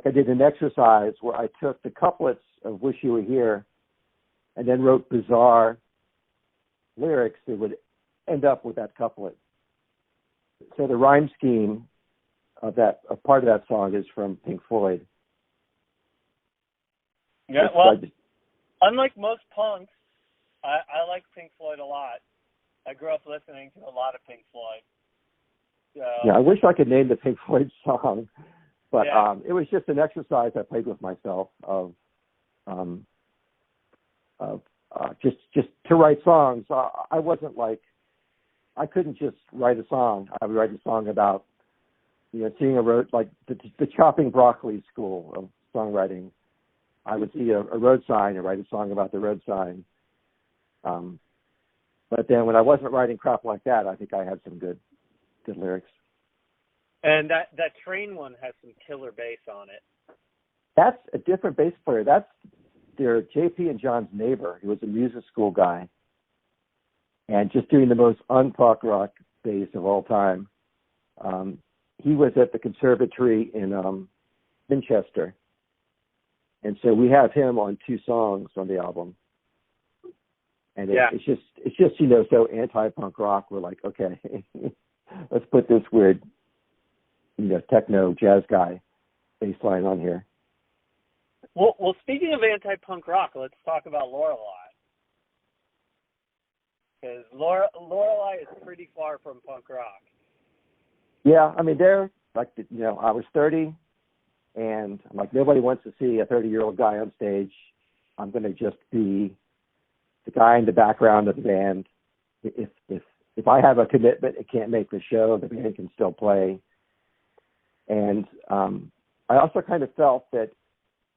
I did an exercise where I took the couplets of Wish You Were Here and then wrote bizarre lyrics that would end up with that couplet. So the rhyme scheme of a part of that song is from Pink Floyd. Yeah, well, unlike most punks, I like Pink Floyd a lot. I grew up listening to a lot of Pink Floyd. So, yeah, I wish I could name the Pink Floyd song, but yeah. It was just an exercise I played with myself of just to write songs. I wasn't I couldn't just write a song. I would write a song about seeing a road, like the chopping broccoli school of songwriting. I would see a road sign and write a song about the road sign. But then when I wasn't writing crap like that, I think I had some good lyrics. And that Train one has some killer bass on it. That's a different bass player. That's their JP and John's neighbor. He was a music school guy. And just doing the most un-punk rock bass of all time. He was at the conservatory in Winchester. And so we have him on 2 songs on the album. And it's just so anti-punk rock. We're like, okay, let's put this weird, techno jazz guy bass line on here. Well, speaking of anti-punk rock, let's talk about Lorelei. Because Lorelei is pretty far from punk rock. Yeah, I mean, they're like, I was 30, and I'm like, nobody wants to see a 30-year-old guy on stage. I'm going to just be the guy in the background of the band. If I have a commitment, it can't make the show. The band can still play. And I also kind of felt that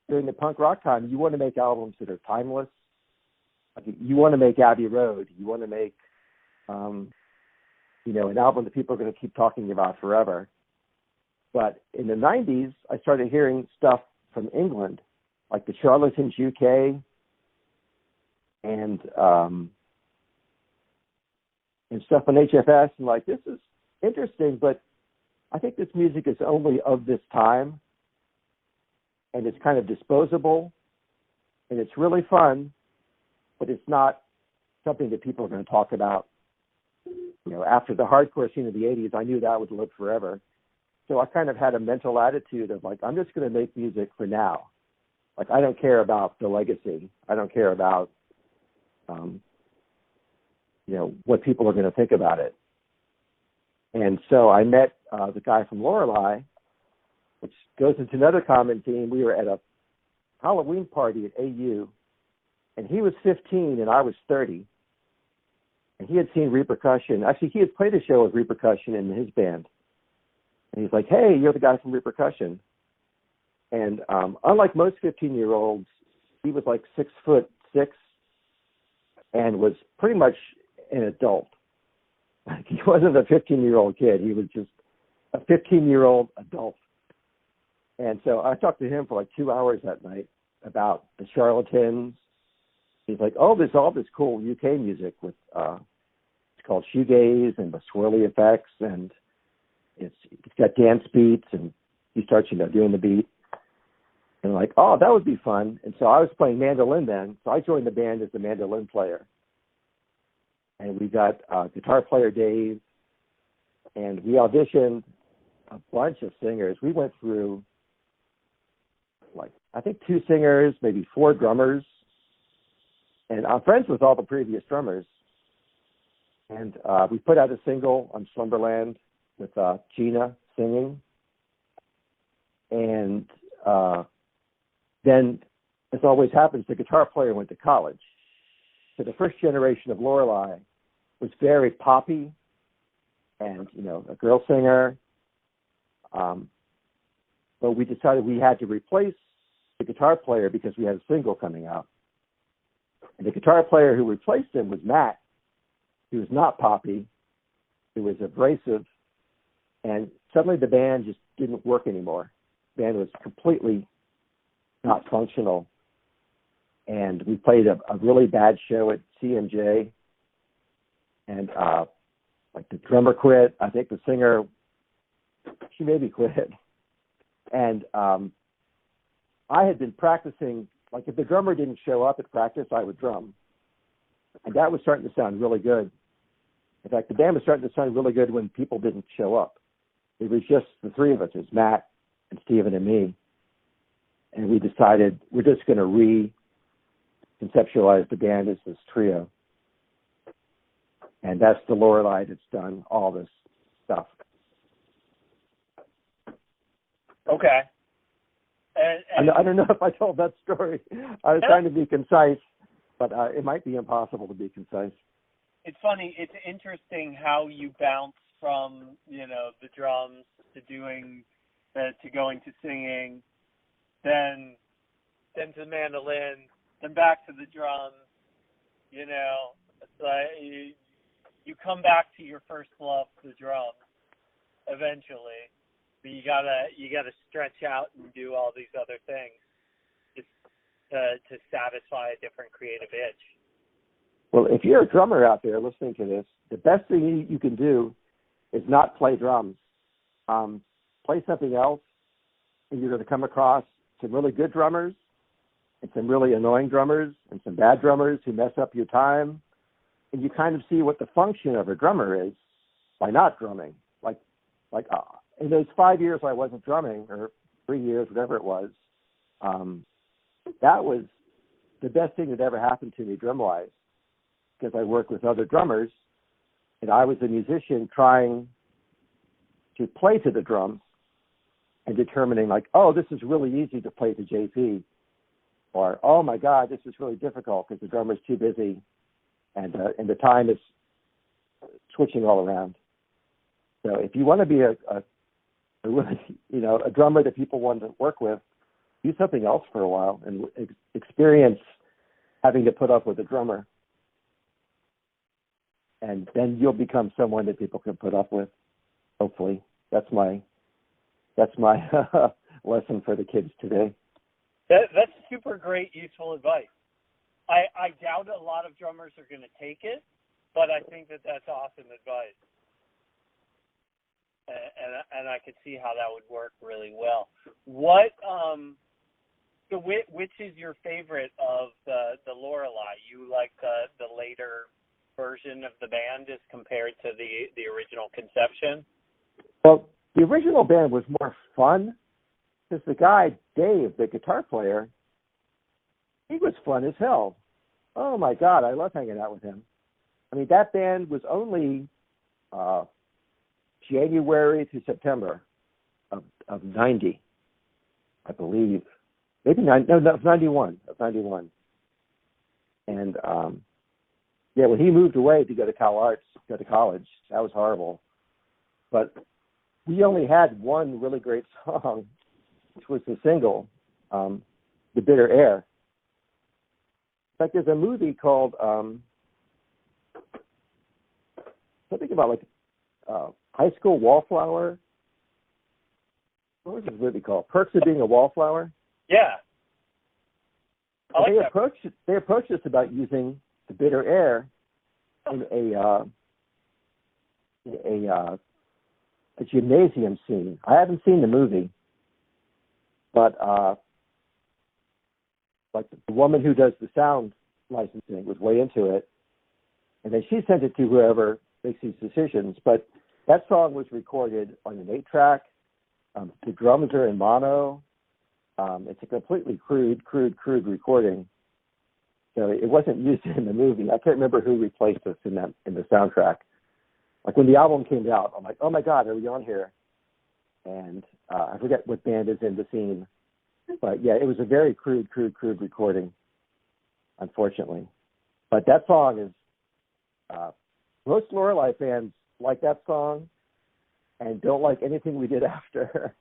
during the punk rock time, you want to make albums that are timeless. Like, you want to make Abbey Road. You want to make, an album that people are going to keep talking about forever. But in the 90s, I started hearing stuff from England, like the Charlatans UK and stuff on HFS. And like, this is interesting, but I think this music is only of this time, and it's kind of disposable, and it's really fun, but it's not something that people are going to talk about. After the hardcore scene of the 80s, I knew that would live forever. So I kind of had a mental attitude of like, I'm just going to make music for now. Like, I don't care about the legacy. I don't care about, what people are going to think about it. And so I met the guy from Lorelei, which goes into another common theme. We were at a Halloween party at AU, and he was 15 and I was 30. And he had seen Repercussion. Actually, he had played a show with Repercussion in his band. And he's like, hey, you're the guy from Repercussion. And unlike most 15-year-olds, he was like 6'6" and was pretty much an adult. Like, he wasn't a 15-year-old kid. He was just a 15-year-old adult. And so I talked to him for like 2 hours that night about the Charlatans. He's like, oh, there's all this cool UK music with, it's called shoegaze and the swirly effects, and it's got dance beats, and he starts, doing the beat. And like, oh, that would be fun. And so I was playing mandolin then, so I joined the band as the mandolin player. And we got guitar player Dave, and we auditioned a bunch of singers. We went through, like, I think 2 singers, maybe 4 drummers. And I'm friends with all the previous drummers. And we put out a single on Slumberland with Gina singing. And then, as always happens, the guitar player went to college. So the first generation of Lorelei was very poppy and, a girl singer. But we decided we had to replace the guitar player because we had a single coming out. And the guitar player who replaced him was Matt. He was not poppy. He was abrasive. And suddenly the band just didn't work anymore. The band was completely not functional. And we played a really bad show at CMJ. And like, the drummer quit. I think the singer, she maybe quit. And I had been practicing. Like, if the drummer didn't show up at practice, I would drum. And that was starting to sound really good. In fact, the band was starting to sound really good when people didn't show up. It was just the 3 of us. It was Matt and Steven and me. And we decided we're just going to re-conceptualize the band as this trio. And that's the Lorelei that's done all this stuff. Okay. And I don't know if I told that story. I was trying to be concise, but it might be impossible to be concise. It's funny. It's interesting how you bounce from, the drums to going to singing, then to the mandolin, then back to the drums. It's like you come back to your first love, the drums, eventually. But you gotta stretch out and do all these other things just to satisfy a different creative itch. Well, if you're a drummer out there listening to this, the best thing you can do is not play drums. Play something else, and you're going to come across some really good drummers and some really annoying drummers and some bad drummers who mess up your time. And you kind of see what the function of a drummer is by not drumming. Like in those 5 years I wasn't drumming, or 3 years, whatever it was, that was the best thing that ever happened to me drum-wise, because I worked with other drummers, and I was a musician trying to play to the drums and determining, like, oh, this is really easy to play to JP, or, oh, my God, this is really difficult because the drummer's too busy, and the time is switching all around. So if you want to be a really, a drummer that people want to work with, do something else for a while and experience having to put up with a drummer. And then you'll become someone that people can put up with, hopefully. That's my lesson for the kids today. That's super great, useful advice. I doubt a lot of drummers are going to take it, but I think that's awesome advice. And I could see how that would work really well. So which is your favorite of the Lorelei? You like the later version of the band as compared to the original conception? Well, the original band was more fun because the guy, Dave, the guitar player, he was fun as hell. Oh, my God, I love hanging out with him. I mean, that band was only January to September of 90, I believe. Maybe 91. And, when he moved away to go to college, that was horrible. But we only had one really great song, which was the single, The Bitter Air. In fact, there's a movie called something about High School Wallflower. What was this movie called? Perks of Being a Wallflower? Yeah. They approached us about using The Bitter Air in a gymnasium scene. I haven't seen the movie, but the woman who does the sound licensing was way into it, and then she sent it to whoever makes these decisions. But that song was recorded on an 8-track. The drums are in mono. It's a completely crude recording. So it wasn't used in the movie. I can't remember who replaced us in the soundtrack. Like when the album came out, I'm like, oh my God, are we on here? And I forget what band is in the scene. But yeah, it was a very crude recording, unfortunately. But that song is, most Lorelei fans like that song and don't like anything we did after.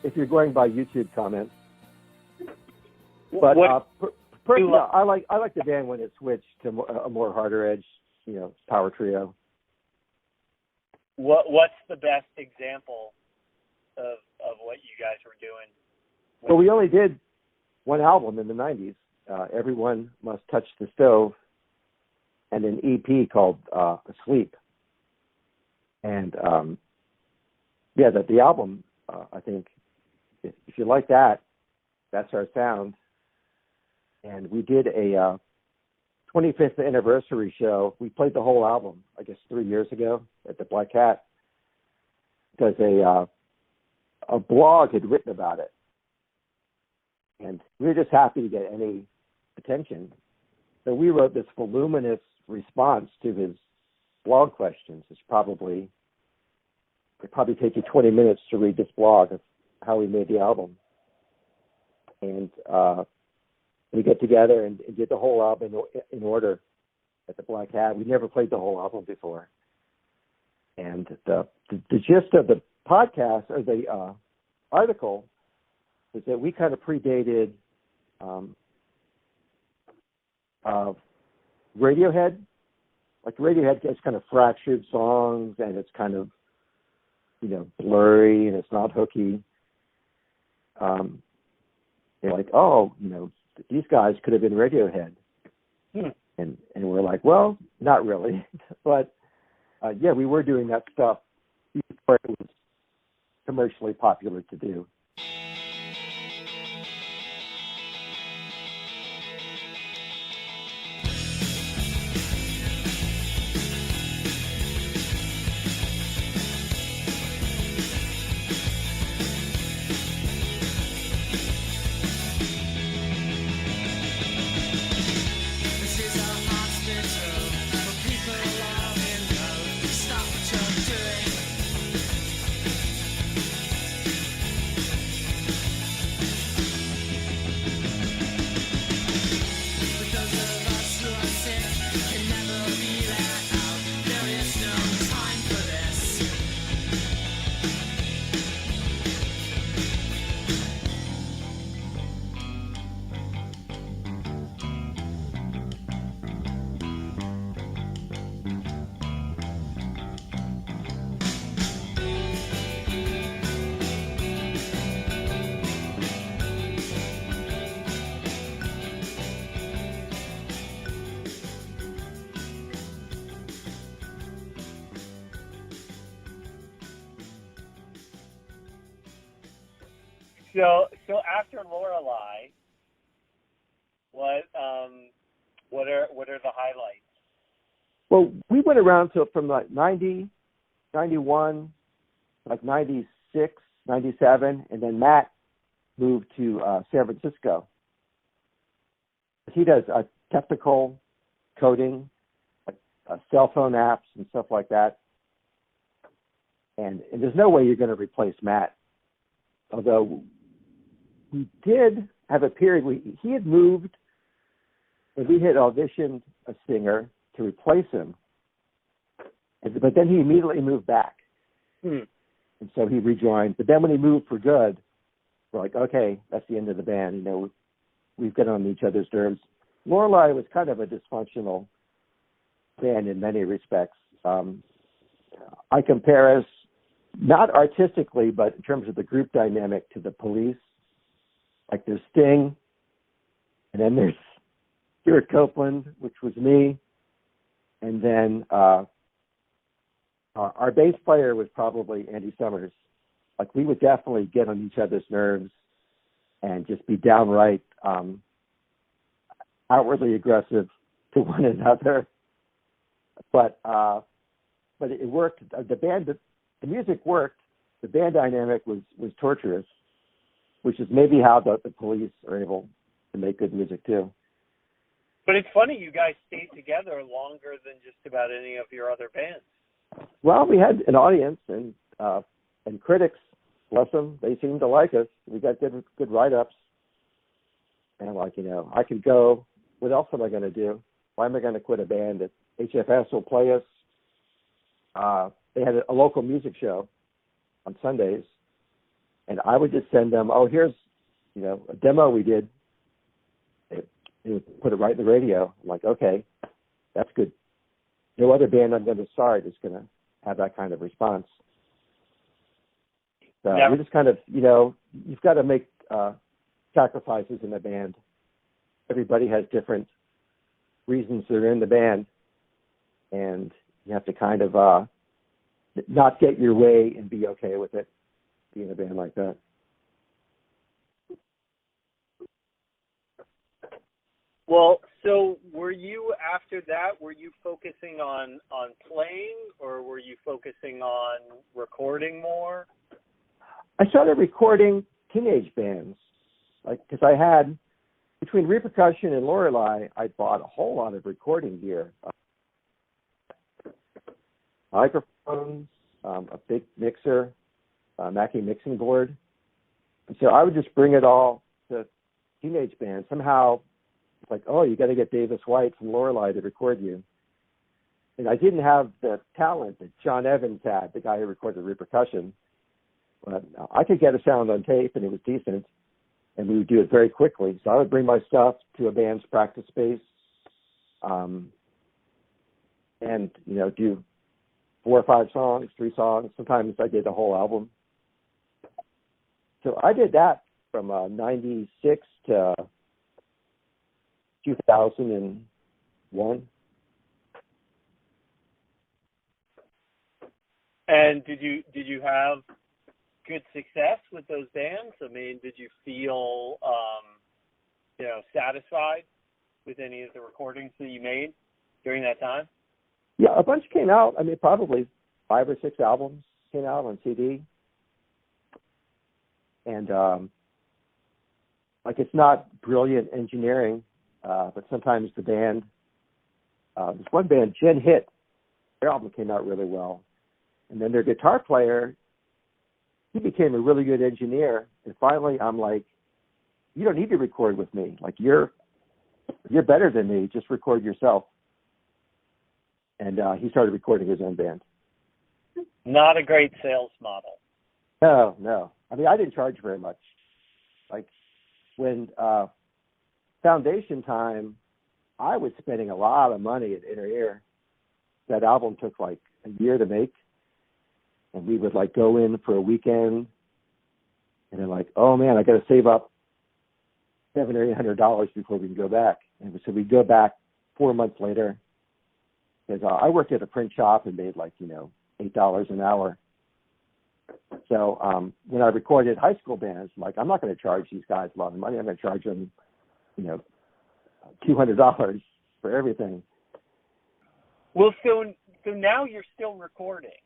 if you're going by YouTube comments. But personally, I like the band when it switched to a more harder edge, power trio. What's the best example of what you guys were doing? Well, we only did one album in the 90s. Everyone Must Touch the Stove, and an EP called Asleep. And the album, I think, if you like that, that's our sound. And we did a 25th anniversary show. We played the whole album, I guess, 3 years ago at the Black Cat, because a blog had written about it. And we were just happy to get any attention. So we wrote this voluminous response to his blog questions. It'd probably take you 20 minutes to read this blog of how we made the album. And we get together and did the whole album in order at the Black Hat. We never played the whole album before. And the gist of the podcast, or the article, is that we kind of predated Radiohead. Like Radiohead gets kind of fractured songs, and it's kind of, blurry, and it's not hooky. They're like, these guys could have been Radiohead. And we're like, well, not really. But, we were doing that stuff before it was commercially popular to do. So after Lorelei, what are the highlights? Well, we went around from like 90, 91, like 96, 97, and then Matt moved to San Francisco. He does technical coding, cell phone apps and stuff like that. And there's no way you're going to replace Matt. Although we did have a period where he had moved, and we had auditioned a singer to replace him. But then he immediately moved back. And so he rejoined. But then when he moved for good, we're like, okay, that's the end of the band. We've got on each other's nerves. Lorelei was kind of a dysfunctional band in many respects. I compare us, not artistically, but in terms of the group dynamic, to the Police. Like there's Sting, and then there's Stuart Copeland, which was me, and then our bass player was probably Andy Summers. Like we would definitely get on each other's nerves and just be downright outwardly aggressive to one another. But it worked. The music worked. The band dynamic was torturous, which is maybe how the Police are able to make good music too. But it's funny, you guys stayed together longer than just about any of your other bands. Well, we had an audience and critics, bless them, they seemed to like us. We got good write-ups. And I could go. What else am I going to do? Why am I going to quit a band that HFS will play us? They had a local music show on Sundays, And I would just send them, oh, here's, a demo we did. It would put it right in the radio. I'm like, okay, that's good. No other band I'm going to start is going to have that kind of response. So we just kind of, you've got to make sacrifices in a band. Everybody has different reasons they're in the band, and you have to kind of not get your way and be okay with it, being in a band like that. Well, so were you, after that, were you focusing on playing, or were you focusing on recording more? I started recording teenage bands, because I had, between Repercussion and Lorelei, I bought a whole lot of recording gear. Microphones, a big mixer, Mackie mixing board. And so I would just bring it all to teenage bands. Somehow, it's like, oh, you got to get Davis White from Lorelei to record you. And I didn't have the talent that John Evans had, the guy who recorded Repercussion. But I could get a sound on tape, and it was decent, and we would do it very quickly. So I would bring my stuff to a band's practice space, and, do 4 or 5 songs, 3 songs. Sometimes I did a whole album. So I did that from 96 to 2001. And did you have good success with those bands? I mean, did you feel satisfied with any of the recordings that you made during that time? Yeah, a bunch came out. I mean, probably 5 or 6 albums came out on CD. And it's not brilliant engineering, but sometimes the band, this one band, Gen Hit, their album came out really well. And then their guitar player, he became a really good engineer. And finally, I'm like, you don't need to record with me. Like, you're better than me. Just record yourself. And he started recording his own band. Not a great sales model. No. I mean, I didn't charge very much. Like, when Foundation Time, I was spending a lot of money at Inner Ear. That album took like a year to make. And we would go in for a weekend, and then oh man, I got to save up $700 or $800 before we can go back. And so we go back 4 months later, because I worked at a print shop and made $8 an hour. So when I recorded high school bands, I'm not going to charge these guys a lot of money. I'm going to charge them, $200 for everything. Well, so now you're still recording.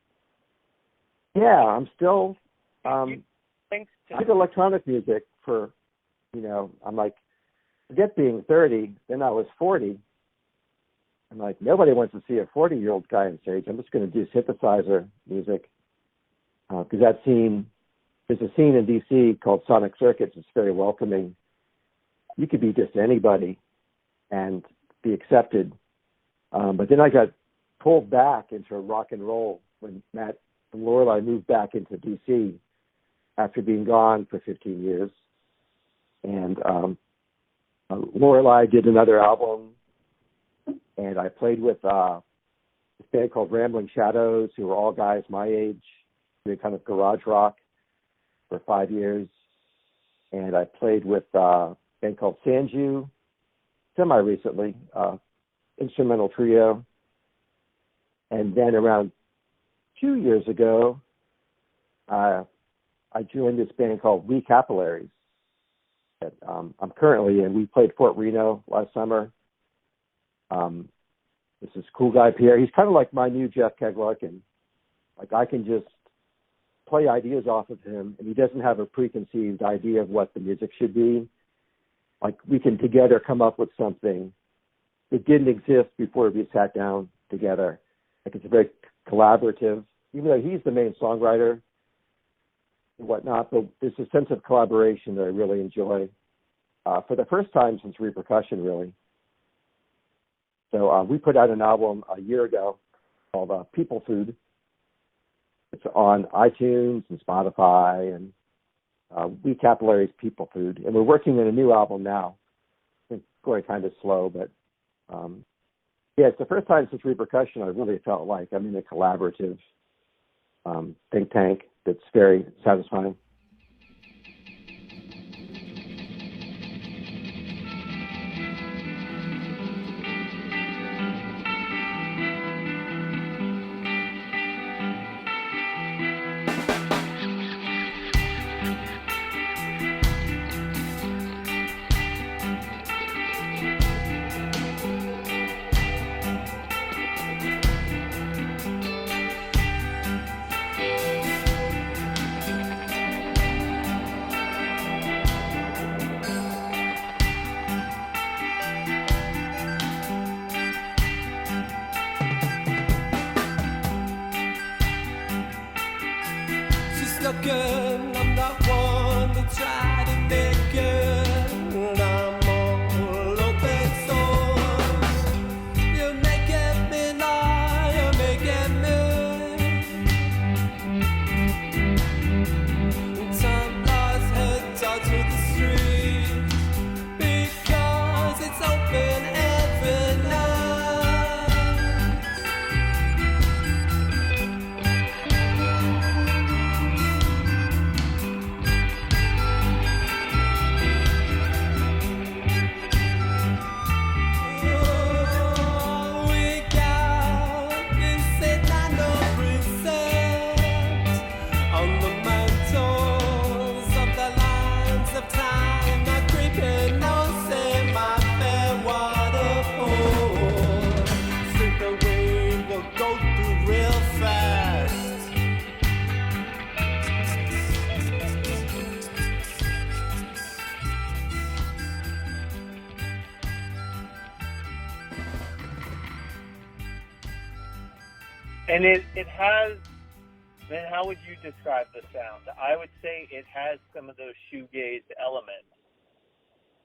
Yeah, I'm still, I Thanks did electronic music for, I'm forget being 30, then I was 40. I'm nobody wants to see a 40-year-old guy on stage. I'm just going to do synthesizer music. Because there's a scene in D.C. called Sonic Circuits. It's very welcoming. You could be just anybody and be accepted. But then I got pulled back into rock and roll when Matt and Lorelei moved back into D.C. after being gone for 15 years. And Lorelei did another album, and I played with this band called Rambling Shadows, who were all guys my age, doing kind of garage rock for 5 years. And I played with a band called Sanju semi-recently, instrumental trio. And then around 2 years ago, I joined this band called We Capillaries that I'm currently in. We played Fort Reno last summer. This is cool guy Pierre. He's kind of like my new Jeff Keglarkin. I can just play ideas off of him, and he doesn't have a preconceived idea of what the music should be. We can together come up with something that didn't exist before we sat down together. It's a very collaborative, even though he's the main songwriter and whatnot, but there's a sense of collaboration that I really enjoy for the first time since Repercussion, really. So we put out an album a year ago called People Food. It's on iTunes and Spotify and We Capillaries People Food, and we're working on a new album now. It's going kind of slow, but yeah, it's the first time since Repercussion I really felt like I'm in a collaborative think tank that's very satisfying. Looking, I'm not one to try to make it. I'm all open source. You're making me lie, you're making me. Time lies head down to the street because it's open every night. And it has, then how would you describe the sound? I would say it has some of those shoegaze elements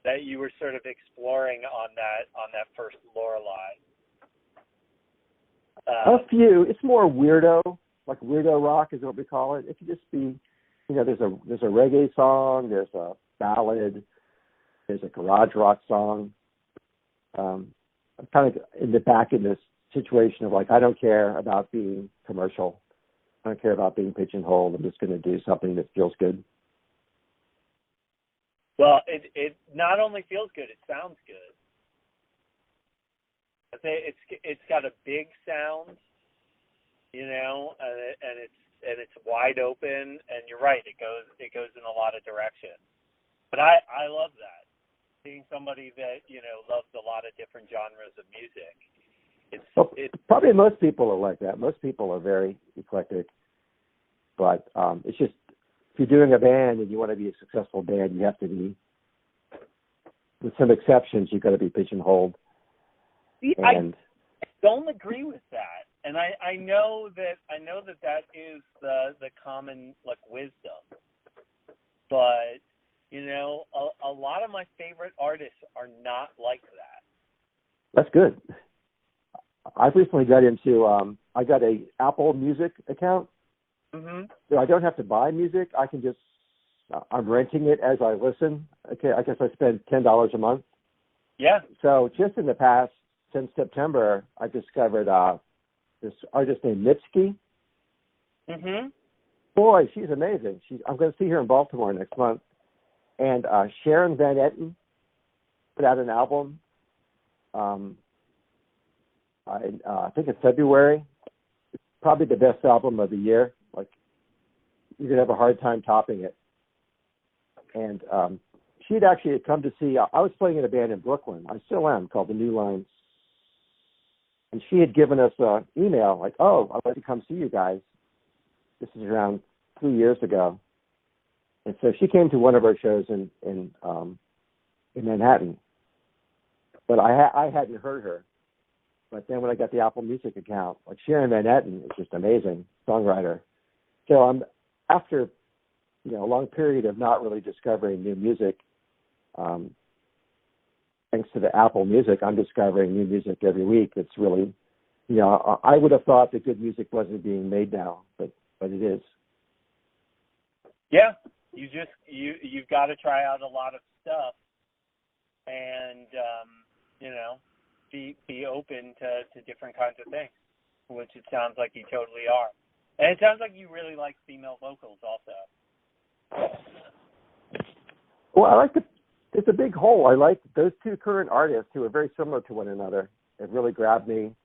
that you were sort of exploring on that first Lorelei. A few. It's more weirdo, like weirdo rock is what we call it. It could just be, there's a reggae song, there's a ballad, there's a garage rock song. I'm kind of in the back in this situation of like, I don't care about being commercial. I don't care about being pigeonholed. I'm just going to do something that feels good. Well, it not only feels good, it sounds good. I say it's got a big sound, and it's wide open. And you're right, it goes in a lot of directions. But I love that, seeing somebody that loves a lot of different genres of music. Probably most people are like that. Most people are very eclectic, but it's just if you're doing a band and you want to be a successful band, you have to be, with some exceptions, you've got to be pigeonholed. I don't agree with that, and I know that is the common wisdom, but a lot of my favorite artists are not like that. That's good. I've recently got into, I got a Apple Music account. Mm-hmm. So I don't have to buy music. I can just, I'm renting it as I listen. Okay, I guess I spend $10 a month. Yeah. So just in the past, since September, I discovered this artist named Mitski. Mm-hmm. Boy, she's amazing. I'm going to see her in Baltimore next month. And Sharon Van Etten put out an album. I think it's February. It's probably the best album of the year. Like, you're going to have a hard time topping it. And she'd actually come to see, I was playing in a band in Brooklyn. I still am, called The New Lines. And she had given us an email, like, oh, I'd like to come see you guys. This is around 3 years ago. And so she came to one of our shows in Manhattan. But I hadn't heard her. But then when I got the Apple Music account, like Sharon Van Etten is just amazing songwriter. So I'm after a long period of not really discovering new music. Thanks to the Apple Music, I'm discovering new music every week. It's really, I would have thought that good music wasn't being made now, but it is. Yeah, you've got to try out a lot of stuff, and be open to different kinds of things, which it sounds like you totally are. And it sounds like you really like female vocals also. Well, it's a big hole. I like those two current artists who are very similar to one another. It really grabbed me.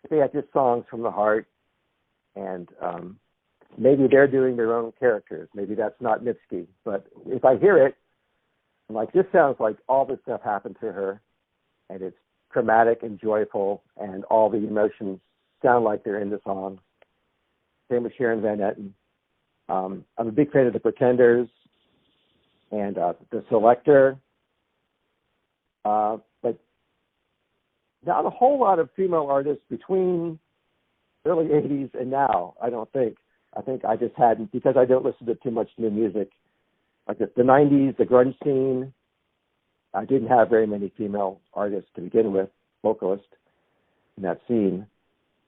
They had just songs from the heart, and maybe they're doing their own characters. Maybe that's not Mitski. But if I hear it, I'm like, this sounds like all this stuff happened to her, and it's dramatic and joyful, and all the emotions sound like they're in the song. Same with Sharon Van Etten. I'm a big fan of the Pretenders and the Selector, but not a whole lot of female artists between early 80s and now, I don't think. I think I just hadn't, because I don't listen to too much new music. Like the 90s, the grunge scene, I didn't have very many female artists to begin with, vocalists in that scene.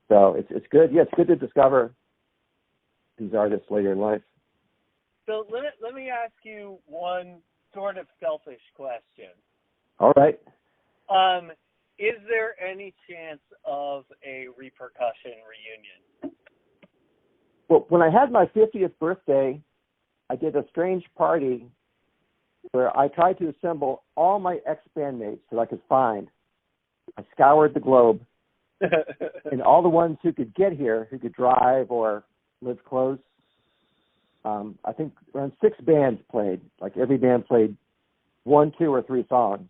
So it's good. Yeah, it's good to discover these artists later in life. So let me ask you one sort of selfish question. All right. Is there any chance of a Repercussion reunion? Well, when I had my 50th birthday, I did a strange party where I tried to assemble all my ex-bandmates that I could find. I scoured the globe, and all the ones who could get here, who could drive or live close. I think around 6 bands played. Like every band played 1, 2, or 3 songs.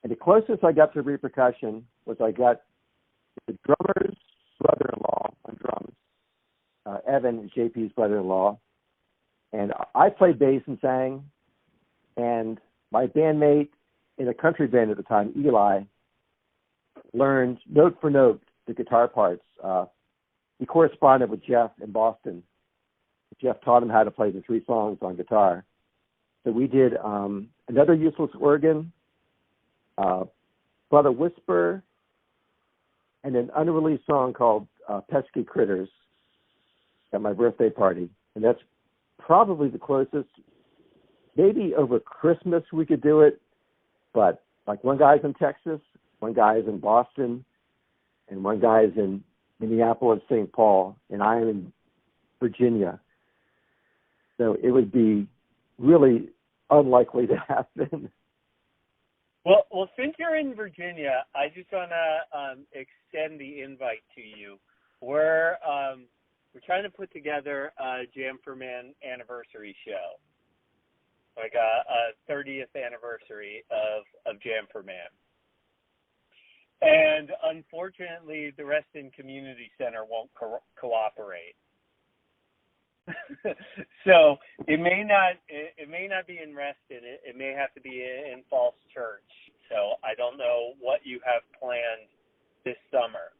And the closest I got to Repercussion was I got the drummer's brother-in-law on drums, Evan, JP's brother-in-law. And I played bass and sang. And my bandmate in a country band at the time, Eli, learned note for note the guitar parts. He corresponded with Jeff in Boston. Jeff taught him how to play the 3 songs on guitar. So we did Another Useless Organ, Brother Whisper, and an unreleased song called Pesky Critters at my birthday party. And that's probably the closest. Maybe over Christmas we could do it, but like one guy's in Texas, one guy's in Boston, and one guy's in Minneapolis, St. Paul, and I am in Virginia. So it would be really unlikely to happen. Well, since you're in Virginia, I just want to extend the invite to you. We're trying to put together a Jam for Man anniversary show, like a 30th anniversary of Jam for Man. And unfortunately, the Reston Community Center won't cooperate. So it may not be in Reston. It may have to be in Falls Church. So I don't know what you have planned this summer.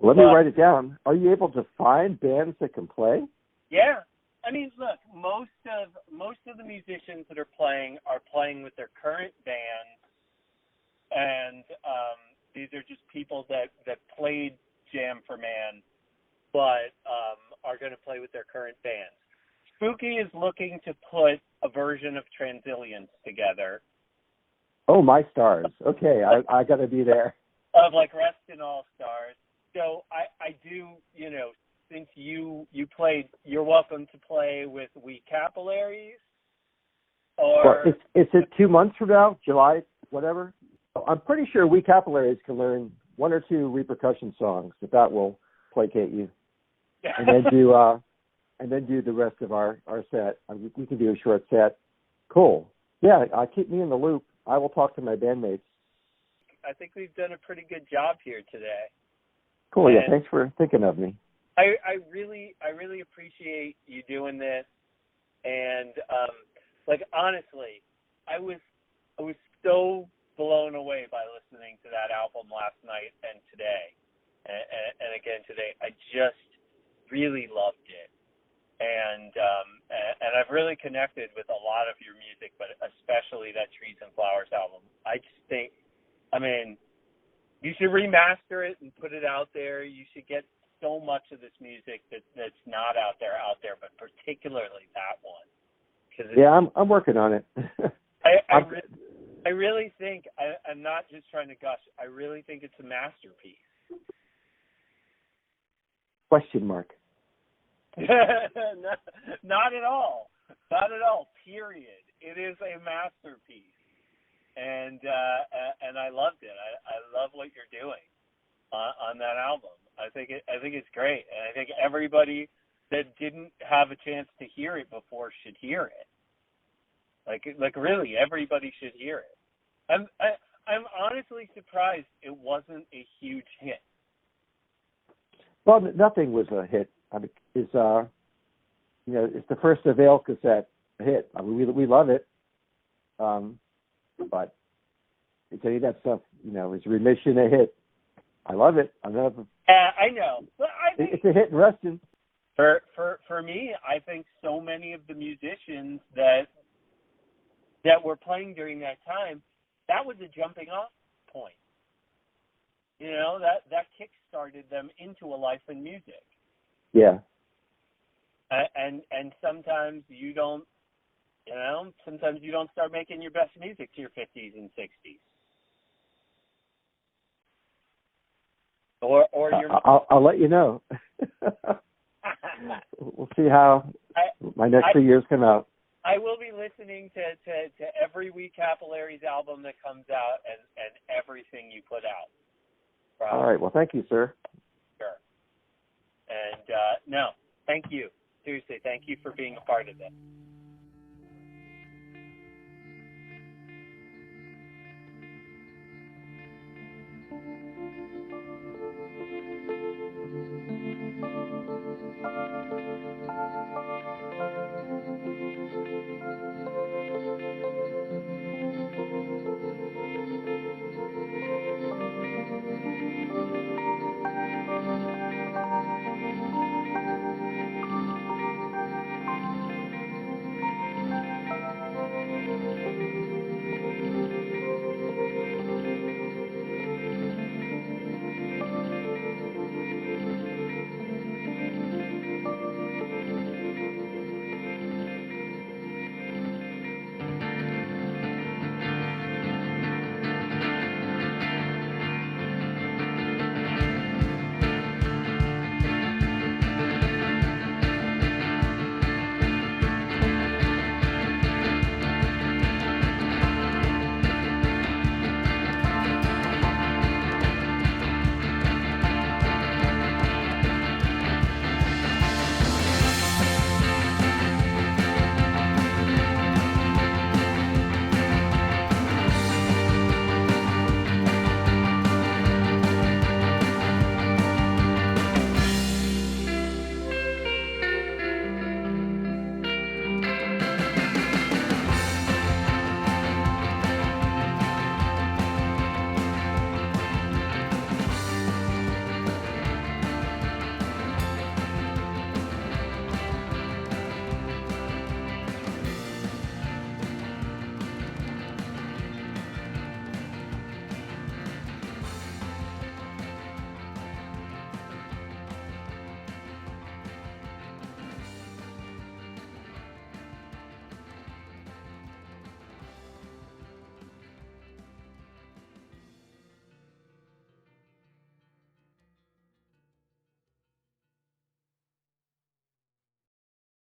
Let me write it down. Are you able to find bands that can play? Yeah. I mean, look, most of the musicians that are playing with their current bands, and these are just people that played Jam for Man, but are going to play with their current bands. Spooky is looking to put a version of Transillians together. Oh, my stars. Okay, I got to be there. Of like Reston All-Stars. So I do, since you played, you're welcome to play with We Capillaries. Or well, is it 2 months from now, July, whatever? I'm pretty sure We Capillaries can learn 1 or 2 Repercussion songs, if that will placate you. And then do the rest of our set. We can do a short set. Cool. Yeah, keep me in the loop. I will talk to my bandmates. I think we've done a pretty good job here today. Cool. And yeah, thanks for thinking of me. I really appreciate you doing this. And honestly, I was so blown away by listening to that album last night and today, and again today. I just really loved it, and I've really connected with a lot of your music, but especially that Trees and Flowers album. I just think, you should remaster it and put it out there. You should get so much of this music that's not out there, but particularly that one. Yeah, I'm working on it. I really think, I'm not just trying to gush, I really think it's a masterpiece. Question mark. Not at all. Not at all, period. It is a masterpiece. And I loved it. I love what you're doing on that album. I think it's great. And I think everybody that didn't have a chance to hear it before should hear it. Like really, everybody should hear it. I'm honestly surprised it wasn't a huge hit. Well, nothing was a hit. I mean, it's it's the first Avail cassette hit. I mean, we love it, but to tell you that stuff, is Remission a hit? I love it. I know. But I think it's a hit in Ruston. For me, I think so many of the musicians that were playing during that time, that was a jumping off point. That kick-started them into a life in music. Yeah. And sometimes you don't, sometimes you don't start making your best music to your 50s and 60s. Or I'll let you know. We'll see how my next 3 years come out. I will be listening to every Wee Capillary's album that comes out and everything you put out. Probably. All right. Well, thank you, sir. Sure. And no, thank you. Seriously, thank you for being a part of this.